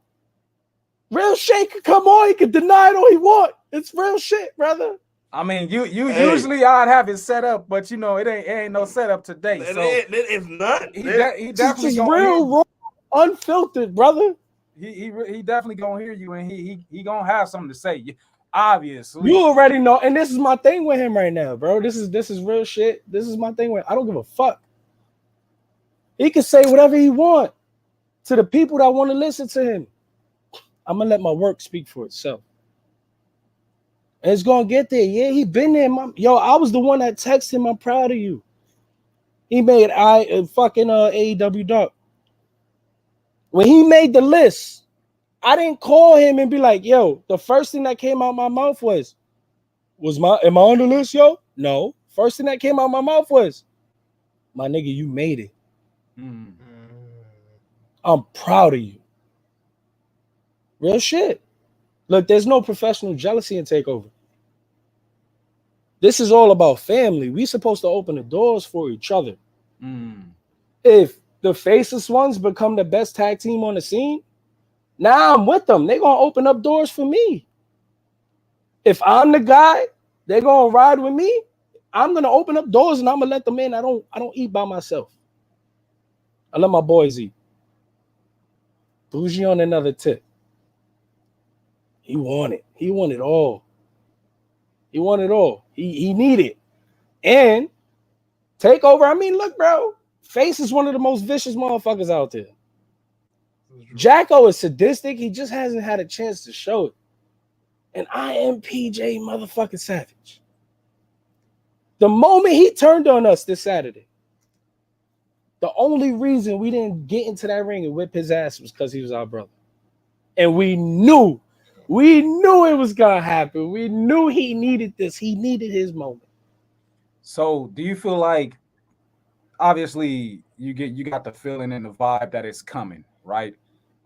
Real shit could come on. He could deny it all he want. It's real shit, brother. I mean, you usually I'd have it set up, but you know it ain't no setup today. So it's not. He definitely just real raw, unfiltered, brother. He definitely gonna hear you, and he gonna have something to say. Obviously, you already know, and this is my thing with him right now, bro. This is real shit. This is my thing with. I don't give a fuck. He can say whatever he want to the people that want to listen to him. I'm gonna let my work speak for itself. And it's gonna get there. Yeah, he been there. I was the one that texted him. I'm proud of you. He made AEW Dark. When he made the list, I didn't call him and be like, yo, the first thing that came out my mouth am I on the list, yo? No. First thing that came out my mouth was, my nigga, you made it. I'm proud of you. Real shit. Look, there's no professional jealousy in TakeOver. This is all about family. We supposed to open the doors for each other. If the faceless ones become the best tag team on the scene, now I'm with them. They're gonna open up doors for me. If I'm the guy, they're gonna ride with me. I'm gonna open up doors and I'm gonna let them in. I don't eat by myself. I let my boys eat. Bougie on another tip. He wanted. He wanted all. He wanted all. He needed. And TakeOver. I mean, look, bro. Face is one of the most vicious motherfuckers out there. Jacko is sadistic. He just hasn't had a chance to show it. And I am PJ motherfucking Savage. The moment he turned on us this Saturday, the only reason we didn't get into that ring and whip his ass was because he was our brother. And we knew it was gonna happen. We knew he needed this. He needed his moment. So do you feel like, obviously you got the feeling and the vibe that it's coming, right?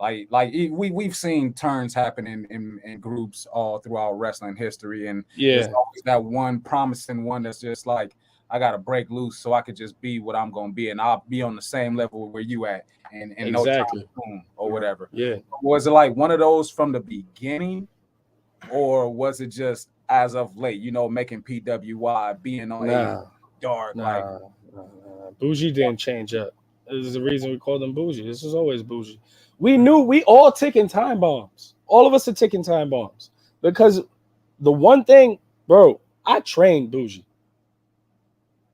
Like we've seen turns happen in groups all throughout wrestling history, and there's always that one promising one that's just like, I gotta break loose so I could just be what I'm gonna be, and I'll be on the same level where you at, and no time soon or whatever. Yeah. Was it like one of those from the beginning, or was it just as of late? You know, making PWI, being on a dark like. Bougie didn't change up. This is the reason we called him Bougie. This is always Bougie. We knew we all ticking time bombs. All of us are ticking time bombs because the one thing, bro, I trained Bougie.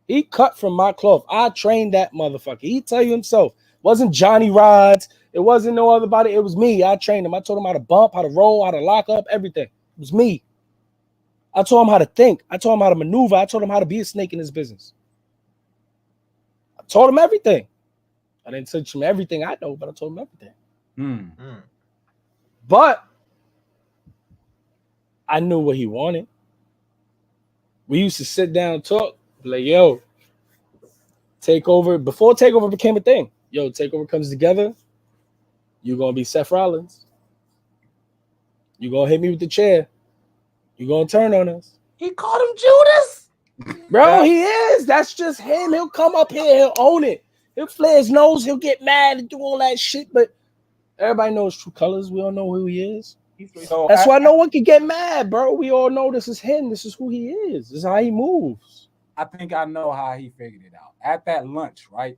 He cut from my cloth. I trained that motherfucker. He tell you himself. It wasn't Johnny Rods. It wasn't no other body. It was me. I trained him. I told him how to bump, how to roll, how to lock up, everything. It was me. I told him how to think. I told him how to maneuver. I told him how to be a snake in his business. I told him everything. I didn't teach him everything I know, but I told him everything. But I knew what he wanted. We used to sit down and talk. Like, yo, Takeover, before Takeover became a thing, yo, Takeover comes together, you're going to be Seth Rollins. You're going to hit me with the chair. You're going to turn on us. He called him Judas? Bro, he is. That's just him. He'll come up here. He'll own it. He'll flare his nose. He'll get mad and do all that shit. But everybody knows true colors. We all know who he is. So that's why no one can get mad, bro. We all know this is him. This is who he is. This is how he moves. I think I know how he figured it out. At that lunch, right?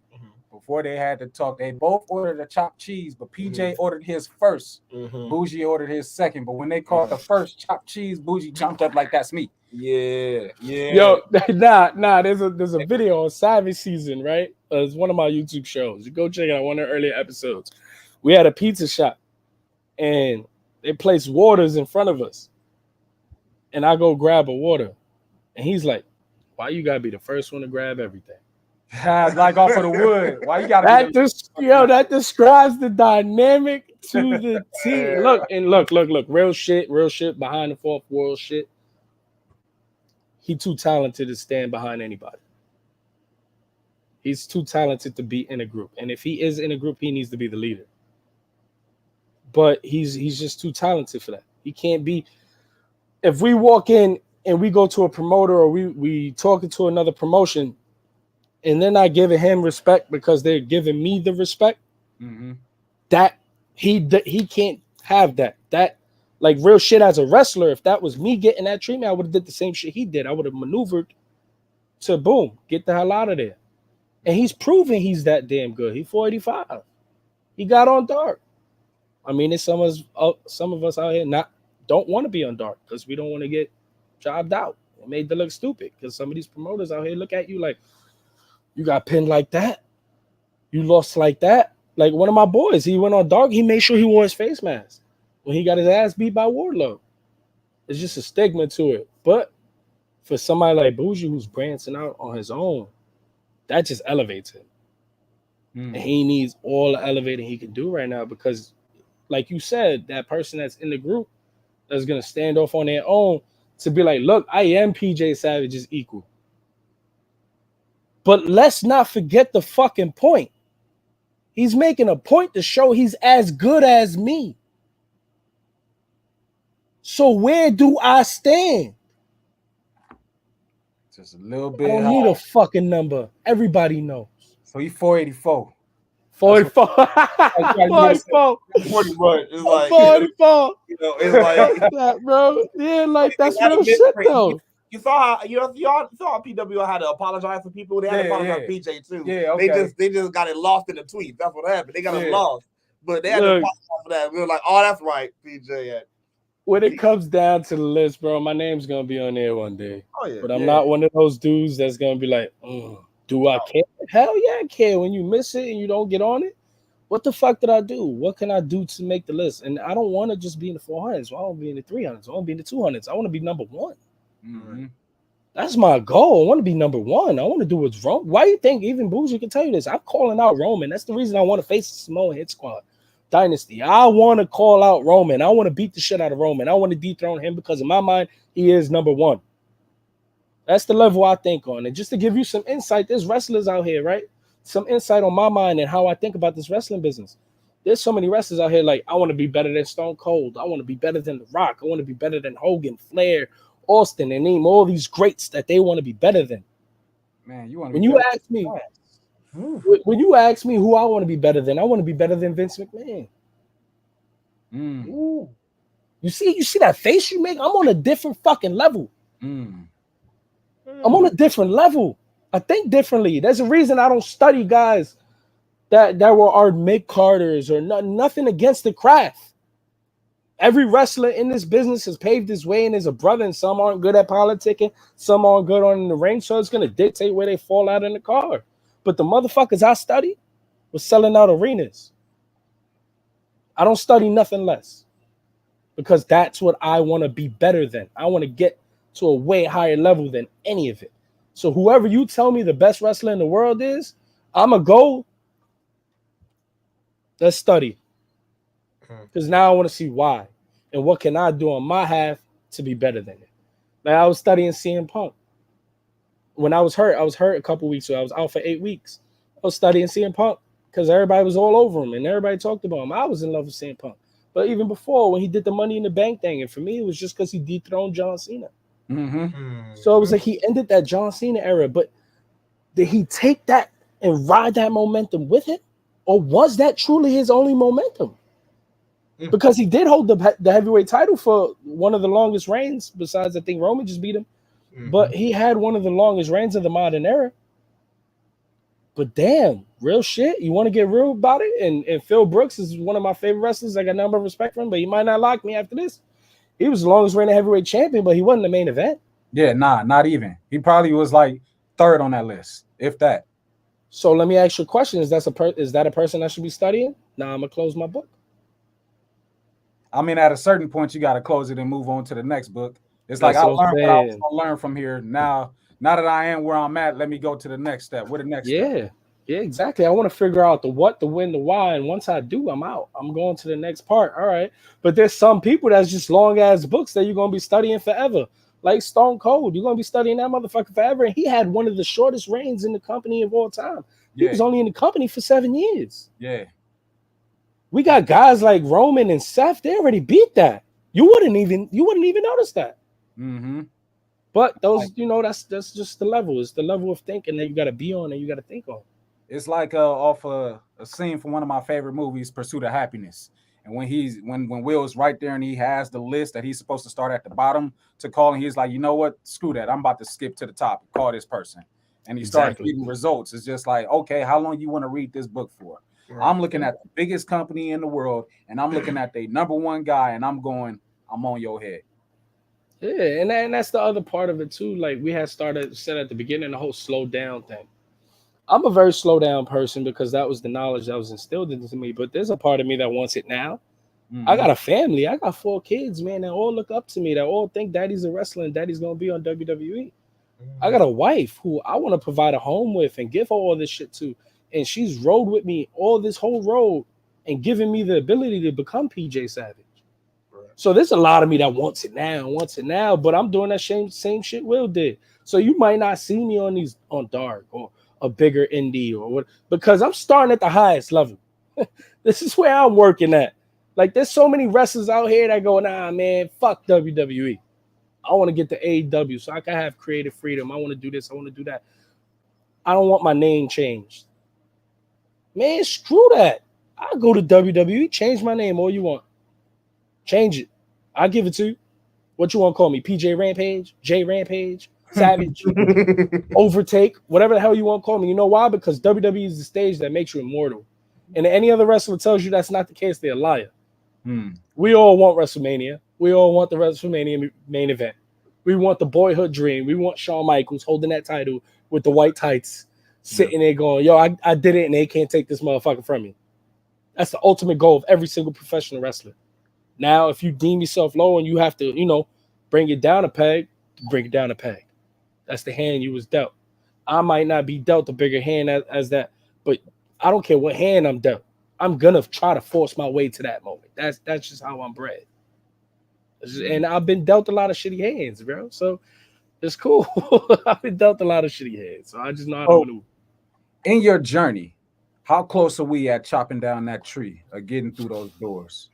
Before they had to talk, they both ordered a chopped cheese, but PJ ordered his first. Bougie ordered his second. But when they called the first chopped cheese, Bougie jumped up like, that's me. Yeah. Yo, nah. There's a video on Savage Season, right? It's one of my YouTube shows. You go check it out, one of the earlier episodes. We had a pizza shop, and they placed waters in front of us. And I go grab a water. And he's like, why you gotta be the first one to grab everything? Like off of the wood. Why you gotta that describes the dynamic to the T. Look. Real shit behind the fourth world shit. He too talented to stand behind anybody. He's too talented to be in a group. And if he is in a group, he needs to be the leader. But he's just too talented for that. He can't be. If we walk in and we go to a promoter or we talking to another promotion and they're not giving him respect because they're giving me the respect, that he can't have that. That, like, real shit as a wrestler, if that was me getting that treatment, I would have did the same shit he did. I would have maneuvered to boom, get the hell out of there. And he's proven he's that damn good. He's 485. He got on dark. I mean, it's some of us out here don't want to be on dark because we don't want to get jobbed out. It made them look stupid because some of these promoters out here look at you like, you got pinned like that? You lost like that? Like one of my boys, he went on dark. He made sure he wore his face mask when he got his ass beat by Wardlow. It's just a stigma to it. But for somebody like Bougie who's branching out on his own, that just elevates him. And he needs all the elevating he can do right now because, like you said, that person that's in the group that's going to stand off on their own to be like, look, I am PJ Savage's equal. But let's not forget the fucking point. He's making a point to show he's as good as me. So where do I stand? Just a little bit. I don't need a fucking number. Everybody knows. So he's 484. 44. 44. 41. It's like 44. You know, it's like that, bro. Yeah, like that's real shit though. You saw how y'all saw PWI had to apologize for people. They had to apologize to PJ too. Yeah, okay. They just got it lost in the tweets. That's what happened. They got it lost, but they had to apologize for that. We were like, oh, that's right, PJ. When it comes down to the list, bro, my name's gonna be on there one day. Oh yeah, but I'm not one of those dudes that's gonna be like, do I care? Hell yeah, I care. When you miss it and you don't get on it, what the fuck did I do? What can I do to make the list? And I don't want to just be in the 400s. I want to be in the 300s. I want to be in the 200s. I want to be number one. That's my goal. I want to be number one. I want to do what's wrong. Why do you think even Bougie can tell you this? I'm calling out Roman. That's the reason I want to face the Samoan Hit Squad Dynasty. I want to call out Roman. I want to beat the shit out of Roman. I want to dethrone him because in my mind, he is number one. That's the level I think on. And just to give you some insight, there's wrestlers out here, right? Some insight on my mind and how I think about this wrestling business. There's so many wrestlers out here like, I want to be better than Stone Cold. I want to be better than The Rock. I want to be better than Hogan, Flair, Austin, and name all these greats that they want to be better than. Man, you want When you ask me who I want to be better than, I want to be better than Vince McMahon. Mm. You see that face you make? I'm on a different fucking level. I'm on a different level. I think differently. There's a reason I don't study guys that were our mid Carters or nothing against the craft. Every wrestler in this business has paved his way and is a brother, and some aren't good at politicking, some aren't good on the ring, so it's going to dictate where they fall out in the card. But the motherfuckers I study was selling out arenas. I don't study nothing less because that's what I want to be better than. I want to get to a way higher level than any of it. So whoever you tell me the best wrestler in the world is, I'm going to go. Let's study. Because now I want to see why. And what can I do on my half to be better than it? Like I was studying CM Punk. When I was hurt a couple weeks ago. I was out for 8 weeks. I was studying CM Punk because everybody was all over him and everybody talked about him. I was in love with CM Punk. But even before, when he did the Money in the Bank thing, and for me, it was just because he dethroned John Cena. So it was like he ended that John Cena era. But did he take that and ride that momentum with it? Or was that truly his only momentum? Because he did hold the heavyweight title for one of the longest reigns, besides I think Roman just beat him. But he had one of the longest reigns of the modern era. But damn, real shit. You want to get real about it? And Phil Brooks is one of my favorite wrestlers. I got a number of respect for him, but he might not like me after this. He was the longest reigning heavyweight champion, but he wasn't the main event. Yeah, not even. He probably was like third on that list, if that. So let me ask you a question. Is that a person I should be studying? Nah, I'm going to close my book. I mean, at a certain point, you got to close it and move on to the next book. It's like I learned what I was going to learn from here. Now that I am where I'm at, let me go to the next step. What the next step? Yeah, exactly. I want to figure out the what, the when, the why. And once I do, I'm out. I'm going to the next part. All right. But there's some people that's just long-ass books that you're going to be studying forever. Like Stone Cold. You're going to be studying that motherfucker forever. And he had one of the shortest reigns in the company of all time. He was only in the company for 7 years. Yeah. We got guys like Roman and Seth. They already beat that. You wouldn't even notice that. But those, that's just the level. It's the level of thinking that you got to be on and you got to think on. It's like off a scene from one of my favorite movies, Pursuit of Happiness. And when Will's right there and he has the list that he's supposed to start at the bottom to call, and he's like, you know what? Screw that. I'm about to skip to the top and call this person. And he starts reading results. It's just like, okay, how long you want to read this book for? I'm looking at the biggest company in the world, and I'm looking at the number one guy, and I'm on your head. Yeah, and that's the other part of it too. Like we had said at the beginning, the whole slow down thing. I'm a very slow down person because that was the knowledge that was instilled into me. But there's a part of me that wants it now. I got a family. I got 4 kids, man, that all look up to me, that all think daddy's a wrestler and daddy's gonna be on WWE. I got a wife who I want to provide a home with and give her all this shit to. And she's rode with me all this whole road and giving me the ability to become PJ Savage. So there's a lot of me that wants it now, but I'm doing that same shit Will did. So you might not see me on Dark or a bigger indie or what, because I'm starting at the highest level. This is where I'm working at. Like there's so many wrestlers out here that go, nah, man, fuck WWE. I want to get to AEW so I can have creative freedom. I want to do this. I want to do that. I don't want my name changed. Man, screw that. I'll go to WWE, change my name all you want. Change it. I'll give it to you. What you want to call me? PJ Rampage? J Rampage? Savage? Overtake? Whatever the hell you want to call me. You know why? Because WWE is the stage that makes you immortal. And any other wrestler tells you that's not the case, they're a liar. We all want WrestleMania. We all want the WrestleMania main event. We want the boyhood dream. We want Shawn Michaels holding that title with the white tights, sitting there going, yo, I did it and they can't take this motherfucker from me. That's the ultimate goal of every single professional wrestler. Now, if you deem yourself low and you have to, bring it down a peg, bring it down a peg. That's the hand you was dealt. I might not be dealt a bigger hand as that, but I don't care what hand I'm dealt. I'm going to try to force my way to that moment. That's just how I'm bred. And I've been dealt a lot of shitty hands, bro. So it's cool. I've been dealt a lot of shitty hands. So I just know how to maneuver. In your journey, how close are we at chopping down that tree or getting through those doors?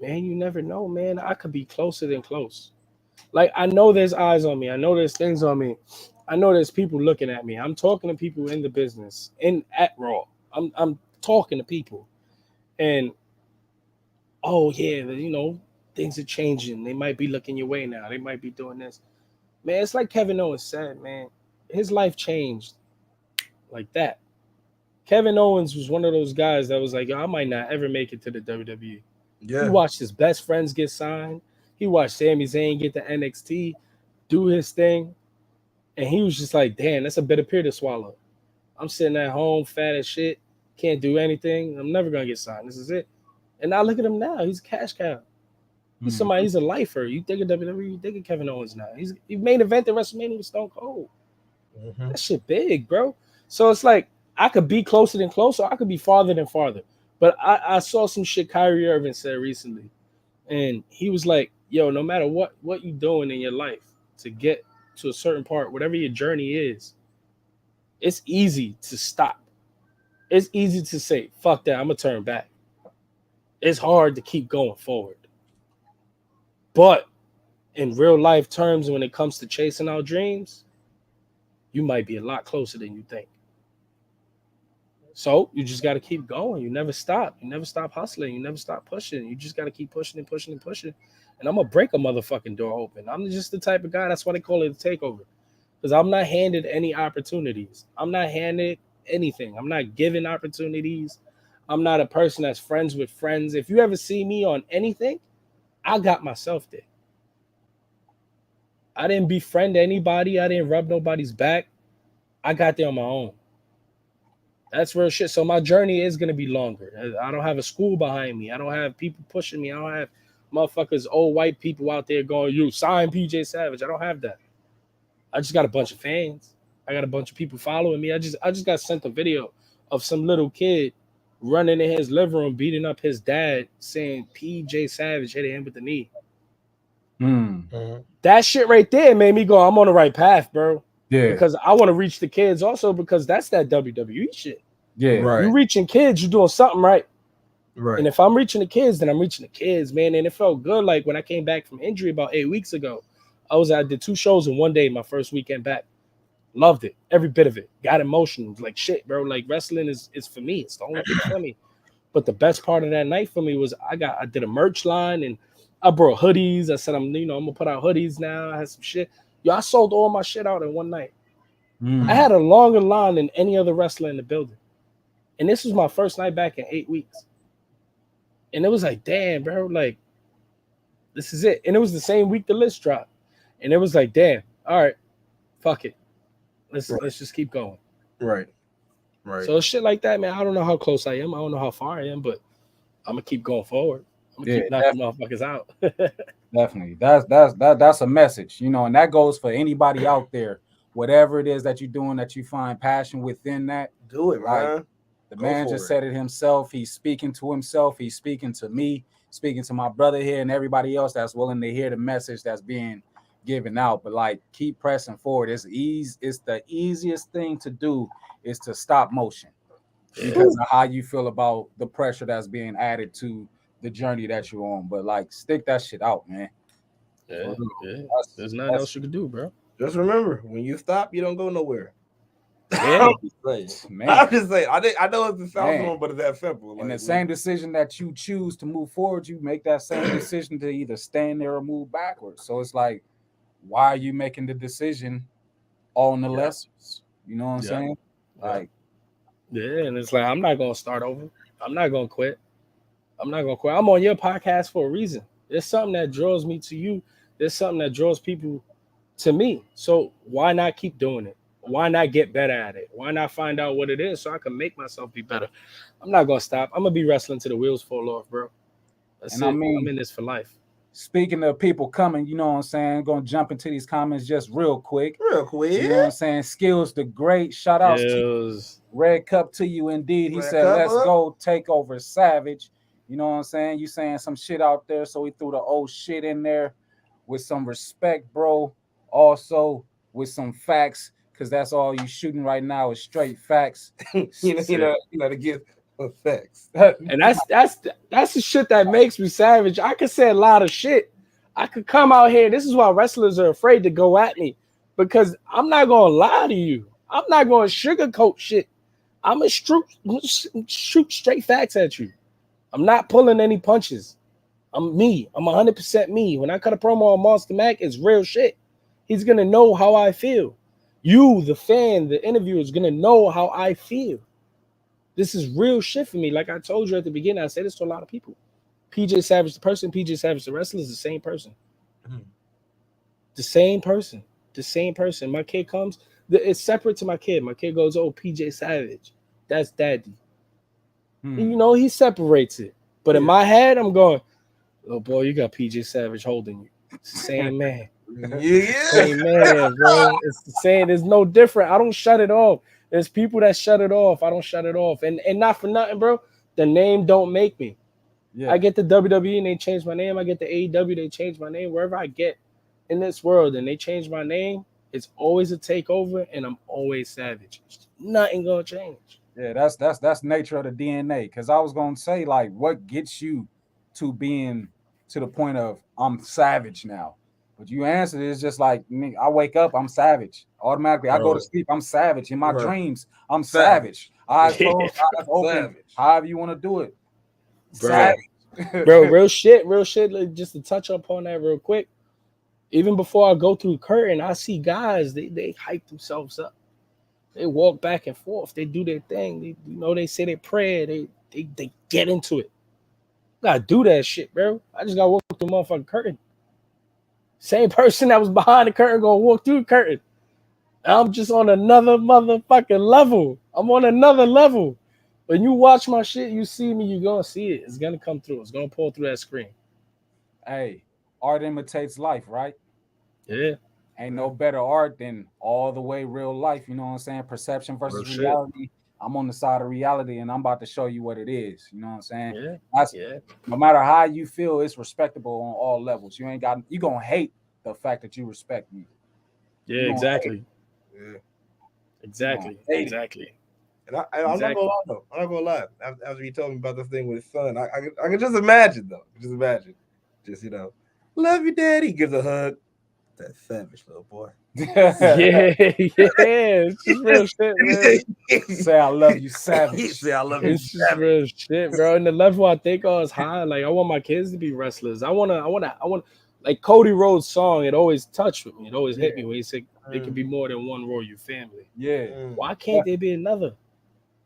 Man, you never know, man. I could be closer than close. Like, I know there's eyes on me. I know there's things on me. I know there's people looking at me. I'm talking to people in the business at Raw. I'm talking to people, and oh yeah, things are changing. They might be looking your way now. They might be doing this. Man, it's like Kevin Owens said, man. His life changed like that. Kevin Owens was one of those guys that was like, yo, I might not ever make it to the WWE. Yeah. He watched his best friends get signed. He watched Sami Zayn get to NXT, do his thing. And he was just like, damn, that's a bitter pill to swallow. I'm sitting at home, fat as shit, can't do anything. I'm never going to get signed. This is it. And now look at him now. He's a cash cow. He's somebody, he's a lifer. You think of WWE, you think of Kevin Owens now. He main event at WrestleMania with Stone Cold. Mm-hmm. That shit big, bro. So it's like, I could be closer than close, or I could be farther than farther. But I saw some shit Kyrie Irving said recently. And he was like, yo, no matter what you're doing in your life to get to a certain part, whatever your journey is, it's easy to stop. It's easy to say, fuck that, I'm going to turn back. It's hard to keep going forward. But in real life terms, when it comes to chasing our dreams, you might be a lot closer than you think. So you just got to keep going. You never stop. You never stop hustling. You never stop pushing. You just got to keep pushing and pushing and pushing. And I'm going to break a motherfucking door open. I'm just the type of guy. That's why they call it a takeover. Because I'm not handed any opportunities. I'm not handed anything. I'm not given opportunities. I'm not a person that's friends with friends. If you ever see me on anything, I got myself there. I didn't befriend anybody. I didn't rub nobody's back. I got there on my own. That's real shit. So my journey is going to be longer. I don't have a school behind me. I don't have people pushing me. I don't have motherfuckers, old white people out there going, you sign PJ Savage. I don't have that. I just got a bunch of fans. I got a bunch of people following me. I just got sent a video of some little kid running in his living room, beating up his dad, saying PJ Savage hitting him with the knee. That shit right there made me go, I'm on the right path, bro. Yeah. Because I want to reach the kids also, because that's that WWE shit. Yeah. Right. You reaching kids, you're doing something right. Right. And if I'm reaching the kids, then I'm reaching the kids, man. And it felt good. Like when I came back from injury about 8 weeks ago, I did 2 shows in one day, my first weekend back. Loved it. Every bit of it. Got emotional. Like shit, bro. Like wrestling is for me. It's the only thing for me. But the best part of that night for me was I did a merch line and I brought hoodies. I said, I'm gonna put out hoodies now. I had some shit. Yo, I sold all my shit out in one night. I had a longer line than any other wrestler in the building. And this was my first night back in 8 weeks. And it was like, damn, bro, like, this is it. And it was the same week the list dropped. And it was like, damn, all right, fuck it. Let's just keep going. Right. So shit like that, man. I don't know how close I am. I don't know how far I am, but I'm gonna keep going forward. I'm gonna keep knocking motherfuckers out. Definitely. That's a message, and that goes for anybody out there. Whatever it is that you're doing, that you find passion within that, do it, man. The man just said it himself. He's speaking to himself. He's speaking to me, speaking to my brother here and everybody else that's willing to hear the message that's being given out. But like, keep pressing forward. It's the easiest thing to do is to stop motion because of how you feel about the pressure that's being added to the journey that you're on. But like, stick that shit out, man. Yeah. There's nothing else you can do, bro. Just remember, when you stop, you don't go nowhere. Yeah. I'm just saying. I know it's the sound one, but it's that simple. And the same decision that you choose to move forward, you make that same decision to either stand there or move backwards. So it's like, why are you making the decision on the lessons? You know what I'm saying? Like, and it's like, I'm not gonna start over. I'm not gonna quit. I'm on your podcast for a reason. There's something that draws me to you. There's something that draws people to me. So why not keep doing it? Why not get better at it? Why not find out what it is so I can make myself be better? I'm not gonna stop. I'm gonna be wrestling till the wheels fall off, bro. That's it. I'm in this for life. Speaking of people coming, you know what I'm saying? Gonna jump into these comments just real quick. You know what I'm saying? Skills the Great. Shout out to Red Cup to you indeed. He said, let's go take over Savage. You know what I'm saying? You saying some shit out there, so he threw the old shit in there with some respect, bro. Also with some facts, because that's all you shooting right now is straight facts. you know to give facts. And that's the shit that makes me savage. I could say a lot of shit. I could come out here. This is why wrestlers are afraid to go at me, because I'm not gonna lie to you. I'm not gonna sugarcoat shit. I'm gonna shoot straight facts at you. I'm not pulling any punches. I'm me. I'm 100% me. When I cut a promo on Monster Mac, it's real shit. He's gonna know how I feel. You, the fan, the interviewer, is gonna know how I feel. This is real shit for me. Like I told you at the beginning, I say this to a lot of people. PJ Savage the person, PJ Savage the wrestler is the same person. The same person. The same person. My kid comes, it's separate to my kid. My kid goes, oh, PJ Savage. That's daddy. You know, he separates it. But in my head, I'm going, oh boy, you got PJ Savage holding you. It's the same man. Same man, bro. It's the same. There's no different. I don't shut it off. There's people that shut it off. I don't shut it off. And not for nothing, bro. The name don't make me. Yeah. I get the WWE and they change my name. I get the AEW, they change my name. Wherever I get in this world and they change my name, it's always a takeover and I'm always Savage. Nothing gonna change. Yeah, that's nature of the DNA. Because I was gonna say, like, what gets you to being to the point of I'm Savage now? But you answered it's just like I wake up, I'm Savage. Automatically, I go to sleep, I'm Savage. In my dreams, I'm Savage. Eyes closed, eyes open. Savage. However you want to do it. Savage. Bro, real shit. Like, just to touch up on that real quick. Even before I go through curtain, I see guys, they hype themselves up. They walk back and forth. They do their thing. They say their prayer. They get into it. Gotta do that shit, bro. I just gotta walk through the motherfucking curtain. Same person that was behind the curtain gonna walk through the curtain. I'm just on another motherfucking level. I'm on another level. When you watch my shit, you see me, you're gonna see it. It's gonna come through. It's gonna pull through that screen. Hey, art imitates life, right? Yeah. Ain't no better art than all the way real life. You know what I'm saying? Perception versus reality. I'm on the side of reality and I'm about to show you what it is. You know what I'm saying? Yeah. No matter how you feel, it's respectable on all levels. You gonna hate the fact that you respect me. Yeah, exactly. Yeah. Exactly. And I'm not gonna lie though. I'm not gonna lie. After he told me about this thing with his son, I can just imagine though. Just love you, daddy. Gives a hug. That savage little boy. yeah. It's just real shit, man. Say I love you, savage. Say I love you. It's just real shit, bro. And the level I think of is high. Like I want my kids to be wrestlers. I want like Cody Rhodes' song. It always touched with me. It always hit me when he said it can be more than one royal family. Yeah. Why can't there be another?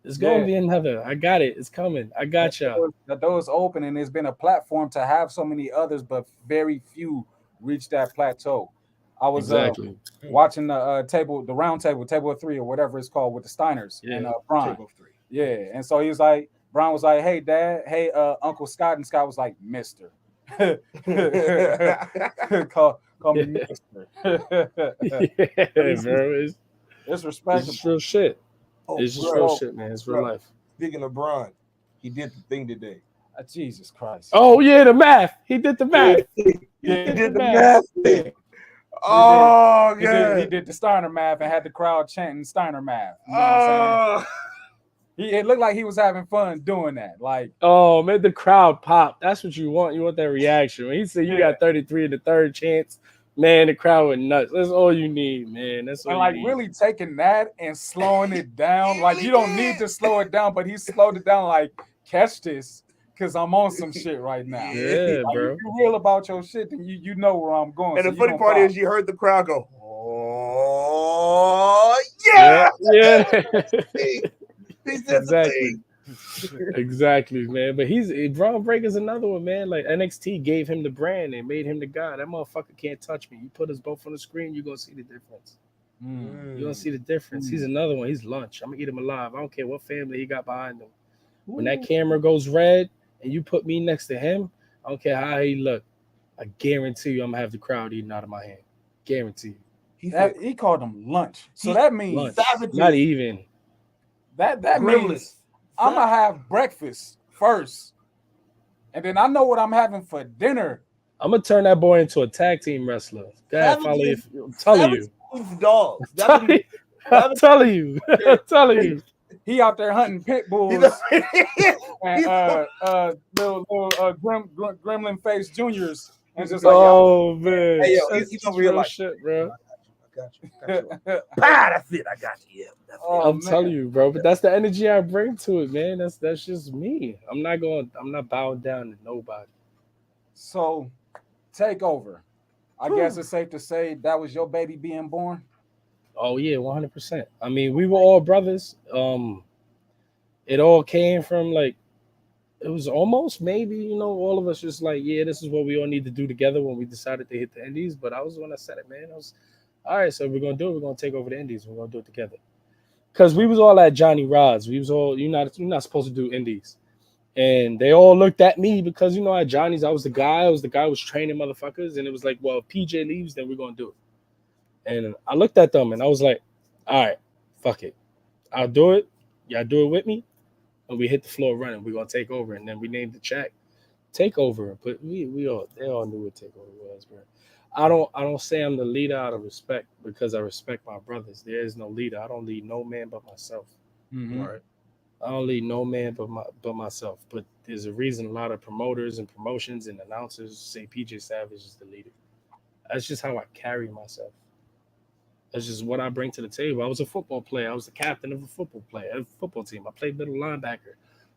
There's gonna be another. I got it. It's coming. I got y'all. The door's open, and there's been a platform to have so many others, but very few reach that plateau. I was watching the round table of three or whatever it's called with the Steiners and Brian. Yeah, and so he was like, Brian was like, "Hey, Dad, hey, Uncle Scott," and Scott was like, "Mister." call me Mister. Bro, it's respectable. It's real shit. It's just real shit, man. It's real life. Speaking of Brian, he did the thing today. Jesus Christ. Oh yeah, the math. He did the math. He did the math thing. Oh, yeah. He did the Steiner math and had the crowd chanting Steiner math. You know what I'm saying? It looked like he was having fun doing that. Like, oh man, the crowd popped. That's what you want. You want that reaction. When he said you got 33 in the third chance, man, the crowd went nuts. That's all you need, man. That's all. And really taking that and slowing it down. Like you don't need to slow it down, but he slowed it down. Like, catch this. Because I'm on some shit right now. Yeah, bro. If you're real about your shit, then you know where I'm going. And so the funny part is you heard the crowd go, oh, yeah. Exactly, man. But Braun Breaker's another one, man. Like NXT gave him the brand and made him the guy. That motherfucker can't touch me. You put us both on the screen, you're going to see the difference. You're going to see the difference. He's another one. He's lunch. I'm going to eat him alive. I don't care what family he got behind him. When that camera goes red and you put me next to him, I don't care how he look. I guarantee you I'm going to have the crowd eating out of my hand. Guarantee you. He called him lunch. So that means not even. That means I'm going to have breakfast first. And then I know what I'm having for dinner. I'm going to turn that boy into a tag team wrestler. God, I'm telling you. Dogs. I'm telling you. I'm telling you. He out there hunting pit bulls and little gremlin face juniors and just like, oh man, hey, yo, he's over here like shit, bro. That's it. I got you. Yeah, that's it. I'm telling you, bro. But that's the energy I bring to it, man. That's just me. I'm not bowing down to nobody. So, Takeover. I guess it's safe to say that was your baby being born. Oh yeah, 100%. I mean, we were all brothers. It all came from like it was almost maybe all of us just like this is what we all need to do together when we decided to hit the Indies. But I was the one that said it, man. I was all right. So we're gonna do it. We're gonna take over the Indies. We're gonna do it together. Cause we was all at Johnny Rod's. We was all you're not supposed to do Indies. And they all looked at me because at Johnny's I was the guy. I was the guy who was training motherfuckers. And it was like, well, if PJ leaves, then we're gonna do it. And I looked at them and I was like, all right, fuck it. I'll do it. Y'all do it with me. And we hit the floor running. We're gonna take over. And then we named the track Takeover. But they all knew what Takeover was, bro. I don't say I'm the leader out of respect because I respect my brothers. There is no leader. I don't lead no man but myself. Mm-hmm. Right. I don't lead no man but myself. But there's a reason a lot of promoters and promotions and announcers say PJ Savage is the leader. That's just how I carry myself. That's just what I bring to the table. I was a football player. I was the captain of a football team. I played middle linebacker.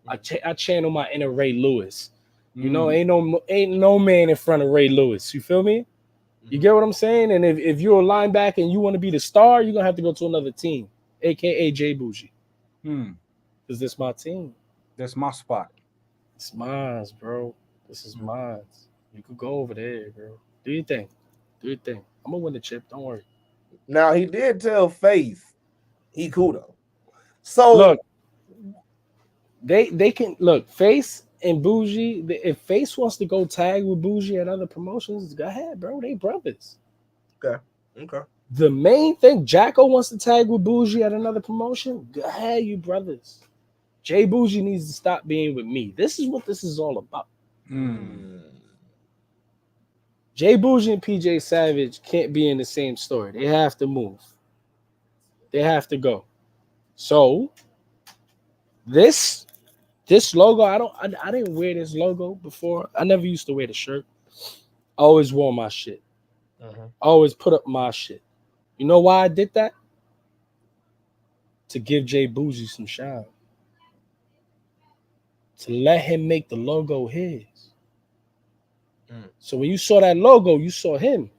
I channel my inner Ray Lewis. Ain't no man in front of Ray Lewis. You feel me? You get what I'm saying? And if you're a linebacker and you want to be the star, you're gonna have to go to another team, aka J Bougie. Because this my team. That's my spot. It's mine, bro. This is mine. You could go over there, bro. Do your thing. I'm gonna win the chip. Don't worry. Now he did tell Faith he cool though. So look, they can look Face and Bougie. If Face wants to go tag with Bougie at other promotions, go ahead, bro. They brothers. Okay. The main thing, Jacko wants to tag with Bougie at another promotion. Go ahead, you brothers. Jay Bougie needs to stop being with me. This is what this is all about. Jay Bougie and PJ Savage can't be in the same story. They have to move. They have to go. So this logo, I didn't wear this logo before. I never used to wear the shirt. I always wore my shit. I always put up my shit. You know why I did that? To give Jay Bougie some shine. To let him make the logo his. So when you saw that logo, you saw him.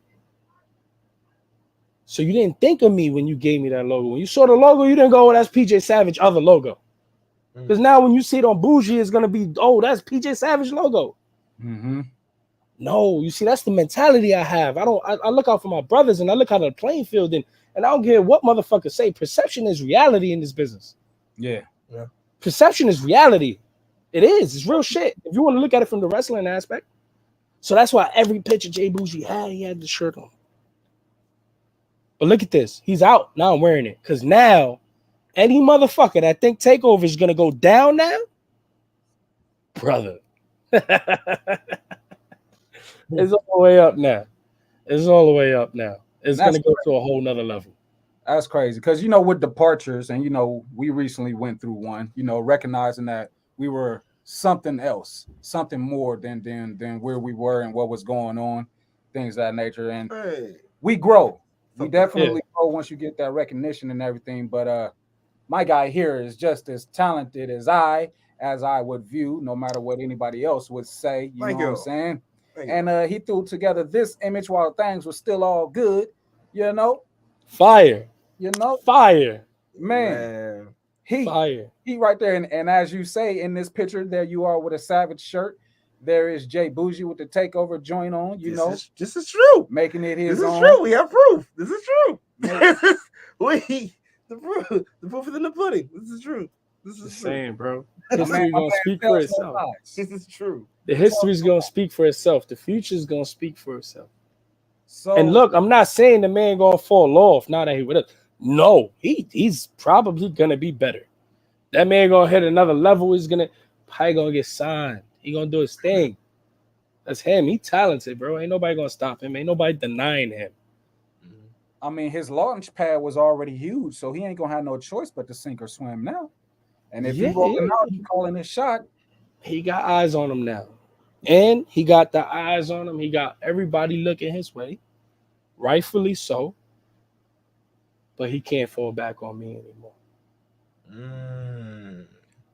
So you didn't think of me when you gave me that logo. When you saw the logo, you didn't go, oh, that's PJ Savage other logo. Because now when you see it on Bougie, it's going to be, oh, that's PJ Savage logo. No, you see, that's the mentality I have. I look out for my brothers and I look out at the playing field and I don't care what motherfuckers say. Perception is reality in this business. Yeah. Perception is reality. It is. It's real shit. If you want to look at it from the wrestling aspect. So that's why every picture Jay Bougie had, he had the shirt on. But look at this. He's out. Now I'm wearing it. Because now, any motherfucker that think Takeover is going to go down now, brother. It's all the way up now. It's going to go to a whole nother level. That's crazy. Because, with departures, and, we recently went through one, recognizing that we were something else, something more than where we were and what was going on, things of that nature. And we grow. We definitely grow once you get that recognition and everything. But my guy here is just as talented as I would view, no matter what anybody else would say. You know what I'm saying? And he threw together this image while things were still all good. Fire. Fire. Man. He right there, and as you say in this picture, there you are with a Savage shirt. There is Jay Bougie with the Takeover joint on. This is true. Making it his own. This is true. We have proof. This is true. The proof is in the pudding. This is true. This is insane, bro. History gonna speak for itself. This is true. The history's gonna speak for itself. The future's gonna speak for itself. And look, I'm not saying the man gonna fall off now that he with us. No, he's probably gonna be better. That man gonna hit another level. He's probably gonna get signed. He gonna do his thing. That's him. He talented, bro. Ain't nobody gonna stop him. Ain't nobody denying him. I mean, his launch pad was already huge, so he ain't gonna have no choice but to sink or swim now. And if he rolling out, he calling his shot. He got eyes on him now, and he got the eyes on him. He got everybody looking his way, rightfully so. but he can't fall back on me anymore.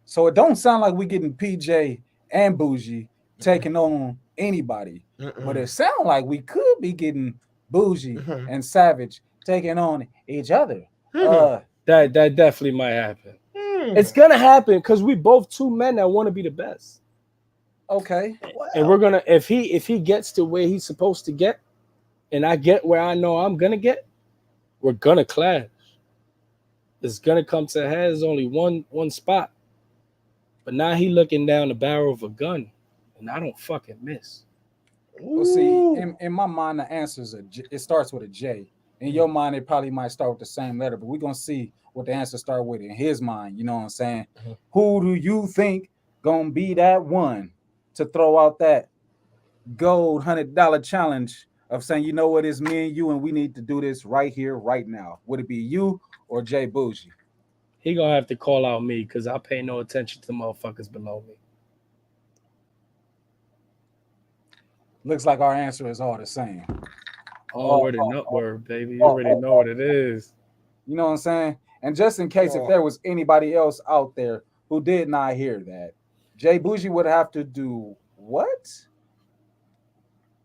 So it don't sound like we getting PJ and Bougie taking on anybody, but it sounds like we could be getting Bougie and Savage taking on each other. That definitely might happen. It's gonna happen because we both two men that want to be the best. Okay, and we're gonna if he gets to where he's supposed to get, and I get where I know I'm gonna get, we're gonna clash. It's gonna come to a head. There's only one spot, but now he looking down the barrel of a gun, and I don't fucking miss. Well, see, in my mind, the answer is it starts with a J. In your mind, it probably might start with the same letter, but we're gonna see what the answer start with in his mind. You know what I'm saying? Who do you think gonna be that one to throw out that gold $100 challenge of saying, you know what, it's me and you, and we need to do this right here, right now? Would it be you or Jay Bougie? He gonna have to call out me because I pay no attention to motherfuckers below me. Looks like our answer is all the same. Already know word, baby. You already know what it is. You know what I'm saying? And just in case if there was anybody else out there who did not hear that, Jay Bougie would have to do what?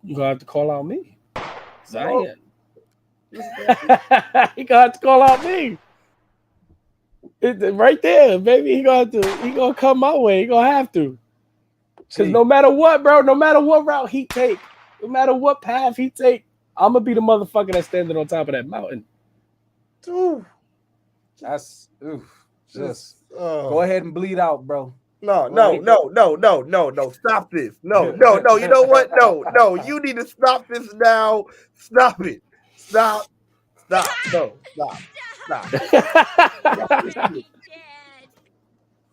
You gonna have to call out me. He gonna have to call out me. Right there, baby. He gonna come my way. He gonna have to. Because no matter what, bro, no matter what route he take, no matter what path he take, I'm gonna be the motherfucker that's standing on top of that mountain. Ooh. That's just go ahead and bleed out, bro. No. Stop this. No. You know what? No. You need to stop this now. Stop it. Stop. No. Stop.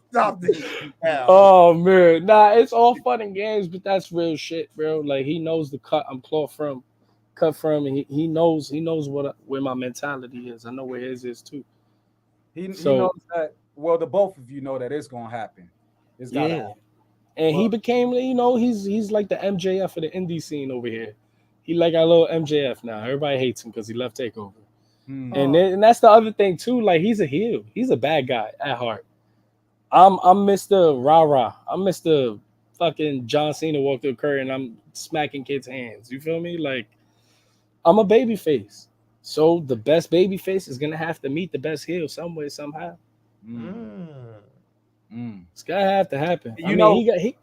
Stop this. Oh man, nah, it's all fun and games, but that's real shit, bro. Like he knows the cut I'm cut from, and he knows where my mentality is. I know where his is too. He knows that. Well, the both of you know that it's gonna happen. It's gotta happen. And he became, he's like the MJF of the indie scene over here. He like our little MJF now. Everybody hates him because he left Takeover. And that's the other thing too. Like he's a heel. He's a bad guy at heart. I'm Mr. Rah-Rah. I'm Mr. fucking John Cena walked through the curry and I'm smacking kids' hands. You feel me? Like I'm a baby face. So the best baby face is gonna have to meet the best heel some way, somehow. It's gotta have to happen.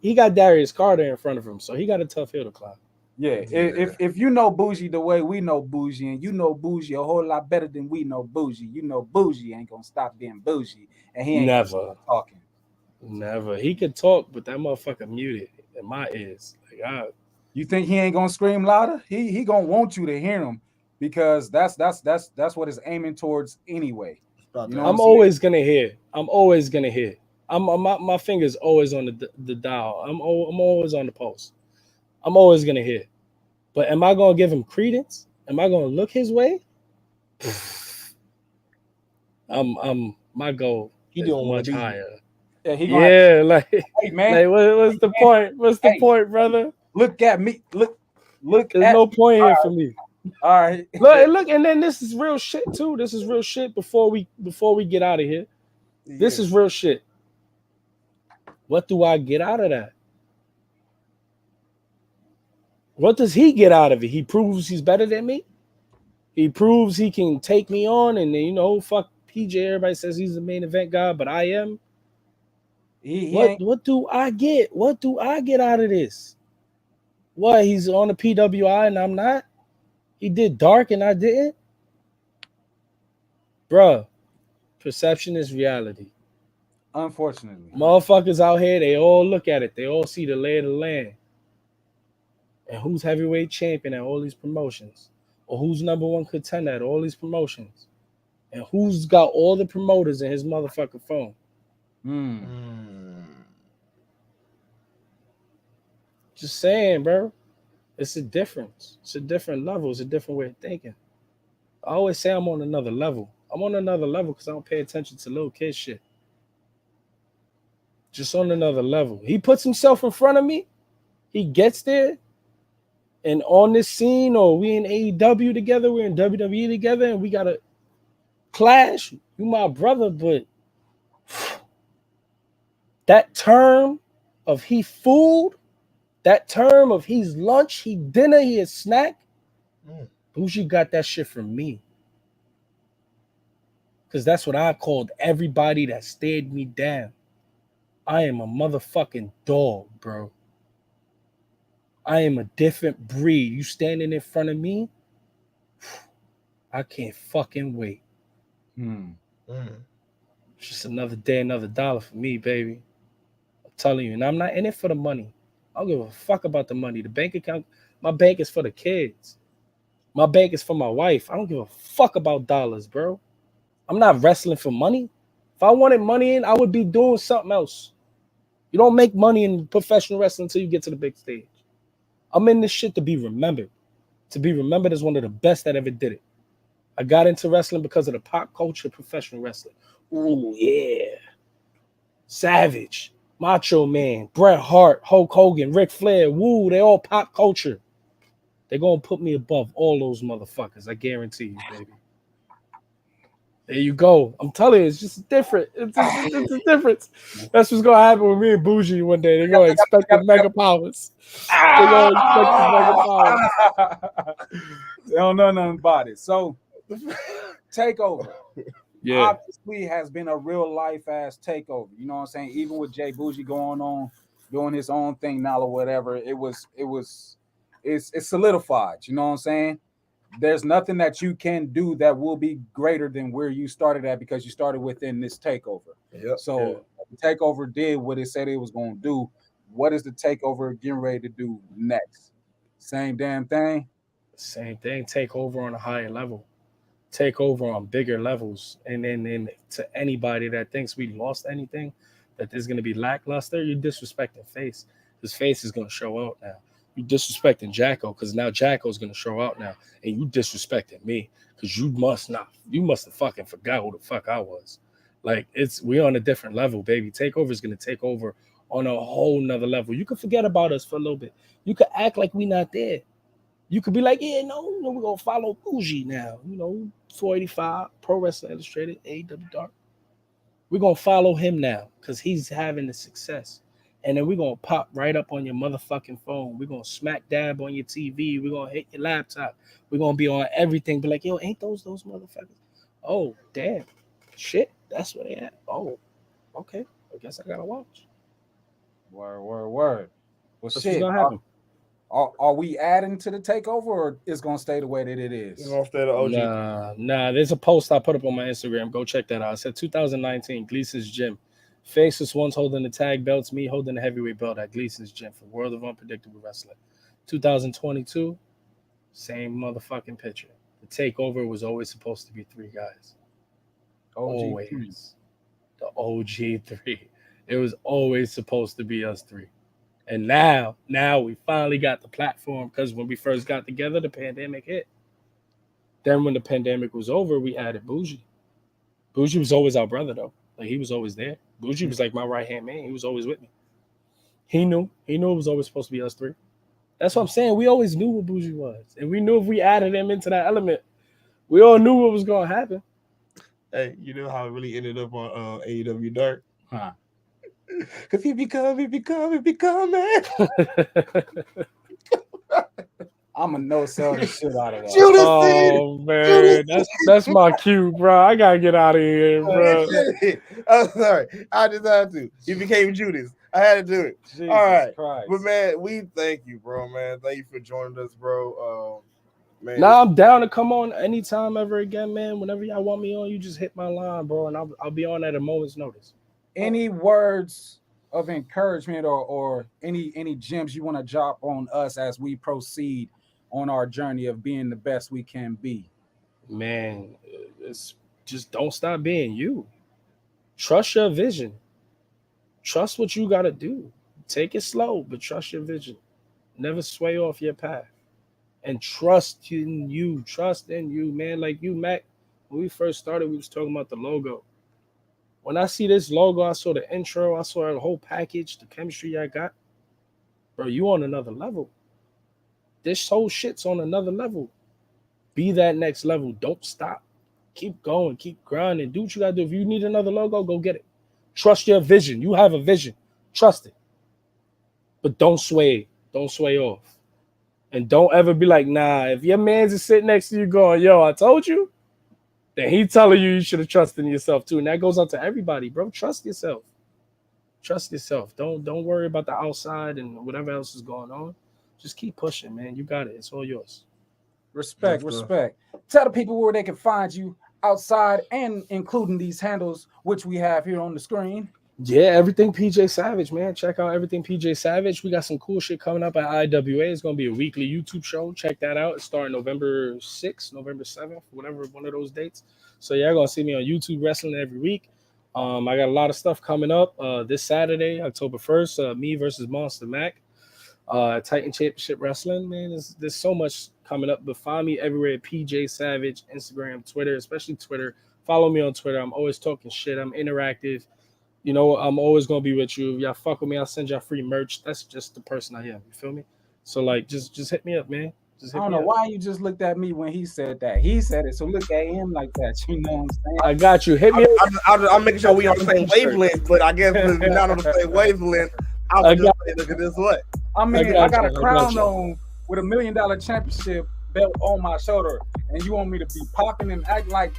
He got Darius Carter in front of him, so he got a tough hill to climb. Yeah, if you know Bougie the way we know Bougie, and you know Bougie a whole lot better than we know Bougie, you know Bougie ain't gonna stop being Bougie, and he ain't never talking. Never. He could talk, but that motherfucker muted in my ears. Like, you think he ain't gonna scream louder? He gonna want you to hear him because that's what it's aiming towards anyway. You know I'm always gonna hear. My finger's always on the dial. I'm always on the pulse. I'm always gonna hear. But am I gonna give him credence? Am I gonna look his way? My goal is much higher. Yeah, like, hey, man. Like, what's the point? What's the point, brother? Look at me. Look. There's no point here for me. All right. Look, and then this is real shit too. This is real shit before we get out of here. Yeah. This is real shit. What do I get out of that? What does he get out of it? He proves he's better than me. He proves he can take me on, and fuck PJ. Everybody says he's the main event guy, but I am. What do I get? What do I get out of this? What, he's on the PWI and I'm not? He did dark and I didn't? Bruh, perception is reality. Unfortunately. Motherfuckers out here, they all look at it. They all see the lay of the land. And who's heavyweight champion at all these promotions? Or who's number one contender at all these promotions? And who's got all the promoters in his motherfucking phone? Just saying, bro. It's a difference. It's a different level. It's a different way of thinking. I always say I'm on another level. I'm on another level because I don't pay attention to little kid shit. Just on another level. He puts himself in front of me. He gets there. And on this scene, or we in AEW together, we're in WWE together, and we got to Clash, you my brother, but that term of he food, that term of he's lunch, he dinner, he a snack, Bougie got that shit from me. Because that's what I called everybody that stared me down. I am a motherfucking dog, bro. I am a different breed. You standing in front of me, I can't fucking wait. It's just another day, another dollar for me, baby. I'm telling you. And I'm not in it for the money. I don't give a fuck about the money. The bank account, my bank is for the kids. My bank is for my wife. I don't give a fuck about dollars, bro. I'm not wrestling for money. If I wanted money in, I would be doing something else. You don't make money in professional wrestling until you get to the big stage. I'm in this shit to be remembered. To be remembered as one of the best that ever did it. I got into wrestling because of the pop culture of professional wrestling. Ooh, yeah. Savage, Macho Man, Bret Hart, Hulk Hogan, Ric Flair, woo, they all pop culture. They're going to put me above all those motherfuckers. I guarantee you, baby. There you go. I'm telling you, it's just different. It's a difference. That's what's going to happen with me and Bougie one day. They're going to expect the mega powers. They're going to expect the mega powers. They don't know nothing about it. So, takeover. Yeah. Obviously has been a real life ass takeover. You know what I'm saying? Even with Jay Bougie going on, doing his own thing now or whatever, it's solidified. You know what I'm saying? There's nothing that you can do that will be greater than where you started at because you started within this takeover. Yep. So the takeover did what it said it was going to do. What is the takeover getting ready to do next? Same damn thing. Same thing. Take over on a higher level. Take over on bigger levels. And then to anybody that thinks we lost anything, that there's going to be lackluster, you're disrespecting Face. His Face is going to show out now. You disrespecting Jacko because now Jacko's going to show out now. And you disrespecting me because you must have fucking forgot who the fuck I was. Like, we're on a different level, baby. Takeover is going to take over on a whole nother level. You can forget about us for a little bit. You could act like we not there. You could be like, yeah, no, we're going to follow Bougie now. 485, Pro Wrestling Illustrated, AEW Dark. We're going to follow him now because he's having the success. And then we're going to pop right up on your motherfucking phone. We're going to smack dab on your TV. We're going to hit your laptop. We're going to be on everything. Be like, yo, ain't those motherfuckers? Oh, damn. Shit, that's where they at. Oh, okay. I guess I got to watch. Word. Well, What's shit. going to happen? Are we adding to the takeover or it's going to stay the way that it is? It's gonna stay the OG. Nah. There's a post I put up on my Instagram. Go check that out. It said 2019, Gleason's Gym. Face was once holding the tag belts, me holding the heavyweight belt at Gleason's Gym for World of Unpredictable Wrestling. 2022, same motherfucking picture. The takeover was always supposed to be 3 guys. Always. The OG3. It was always supposed to be us 3. And now we finally got the platform because when we first got together, the pandemic hit. Then when the pandemic was over, we added Bougie. Bougie was always our brother, though. Like, he was always there. Bougie was like my right-hand man. He was always with me. He knew it was always supposed to be us 3. That's what I'm saying. We always knew what Bougie was. And we knew if we added him into that element, we all knew what was going to happen. Hey, you know how it really ended up on AEW Dark? Huh. Because he be coming, man. I'm going to no-sell the shit out of that. Oh, man. That's my cue, bro. I got to get out of here, bro. I'm sorry. I just had to. He became Judas. I had to do it. Jesus all right. Christ. But, man, we thank you, bro, man. Thank you for joining us, bro. Man, nah, I'm down to come on anytime ever again, man. Whenever y'all want me on, you just hit my line, bro, and I'll be on at a moment's notice. Any words of encouragement or any gems you want to drop on us as we proceed on our journey of being the best we can be? Man, it's just don't stop being you. Trust your vision. Trust what you got to do. Take it slow, but trust your vision. Never sway off your path. And trust in you. Trust in you, man. Like you, Mac, when we first started, we was talking about the logo. When I see this logo, I saw the intro, I saw the whole package, the chemistry I got. Bro, you on another level. This whole shit's on another level. Be that next level. Don't stop. Keep going, keep grinding. Do what you gotta do. If you need another logo, go get it. Trust your vision. You have a vision. Trust it. But don't sway. Don't sway off. And don't ever be like, nah, if your man's is sitting next to you going, yo, I told you, then he telling you should have trusted in yourself too. And that goes out to everybody, bro. Trust yourself. Trust yourself. Don't worry about the outside and whatever else is going on. Just keep pushing, man. You got it. It's all yours. Respect. Tell the people where they can find you outside and including these handles, which we have here on the screen. Yeah, everything PJ Savage, man. Check out everything PJ Savage. We got some cool shit coming up at IWA. It's going to be a weekly YouTube show. Check that out. It's starting November 6th, November 7th, whatever, one of those dates. So, yeah, you're going to see me on YouTube wrestling every week. I got a lot of stuff coming up this Saturday, October 1st, me versus Monster Mac. Titan Championship Wrestling, man. There's so much coming up. But find me everywhere at PJ Savage, Instagram, Twitter, especially Twitter. Follow me on Twitter. I'm always talking shit. I'm interactive. You know, I'm always gonna be with you. If y'all fuck with me, I'll send y'all free merch. That's just the person I am. You feel me? So like, just hit me up, man. I don't know why you just looked at me when he said that. He said it, so look at him like that. You know what I'm saying? I got you. Hit me up. I'm making sure we on the same wavelength, but I guess we're not on the same wavelength. I just say, look at this way. I mean, I got a crown on with $1 million championship belt on my shoulder, and you want me to be popping and act like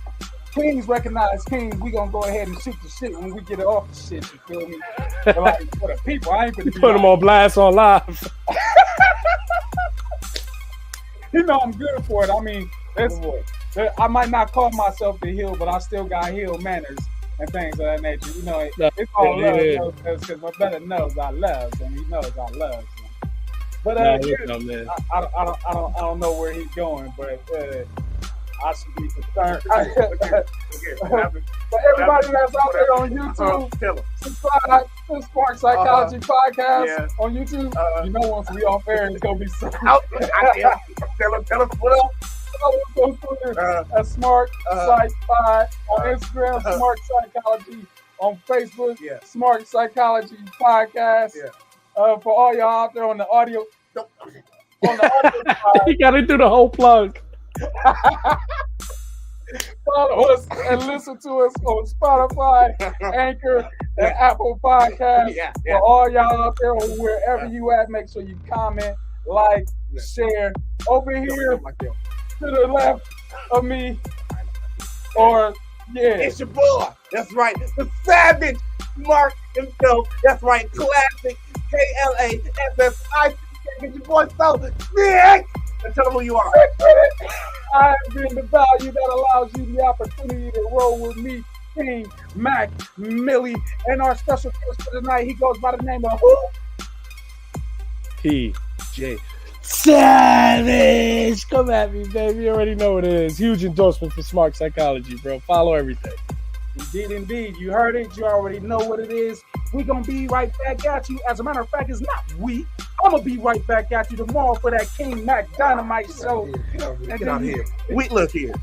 kings recognize kings? We gonna go ahead and shoot the shit when we get it off the shit. You feel me? But like, for the people, I ain't gonna put them on blast on live. You know I'm good for it. I mean, I might not call myself the heel, but I still got heel manners and things of that nature. You know, it's all love because my brother knows I love, and he knows I love. But I don't know where he's going, but I should be concerned. But everybody that's out there on YouTube, subscribe to Spark Psychology Podcast on YouTube. You know, once we off air, it's gonna be so. Tell us what else. Go through Tha Smark Side on Instagram, Smark Psychology on Facebook, Smark Psychology Podcast. For all y'all out there on the audio, side, you gotta do the whole plug. Follow us and listen to us on Spotify, Anchor, and Apple Podcasts. For all y'all out there, or wherever you at, make sure you comment, like, share. Over here to the left of me, or it's your boy. That's right, the Savage Mark himself. That's right, Klassick, KLASSIC. Get your boy so big. And tell them who you are. I have been the value that allows you the opportunity to roll with me, King Mac Milli, and our special guest for tonight. He goes by the name of who? PJ Savage. Come at me, baby. You already know what it is. Huge endorsement for Smart Psychology, bro. Follow everything. Indeed. You heard it. You already know what it is. We're going to be right back at you. As a matter of fact, it's not we. I'm going to be right back at you tomorrow for that King Mac Dynamite show. Get out here. Look here.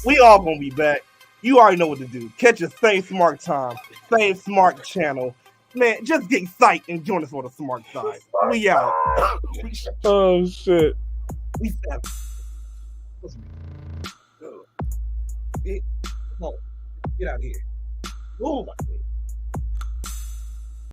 We all going to be back. You already know what to do. Catch us same smart time, same smart channel. Man, just get psyched and join us on the Smart Side. We out. Oh, shit. We savage. Get out of here. Oh, my God.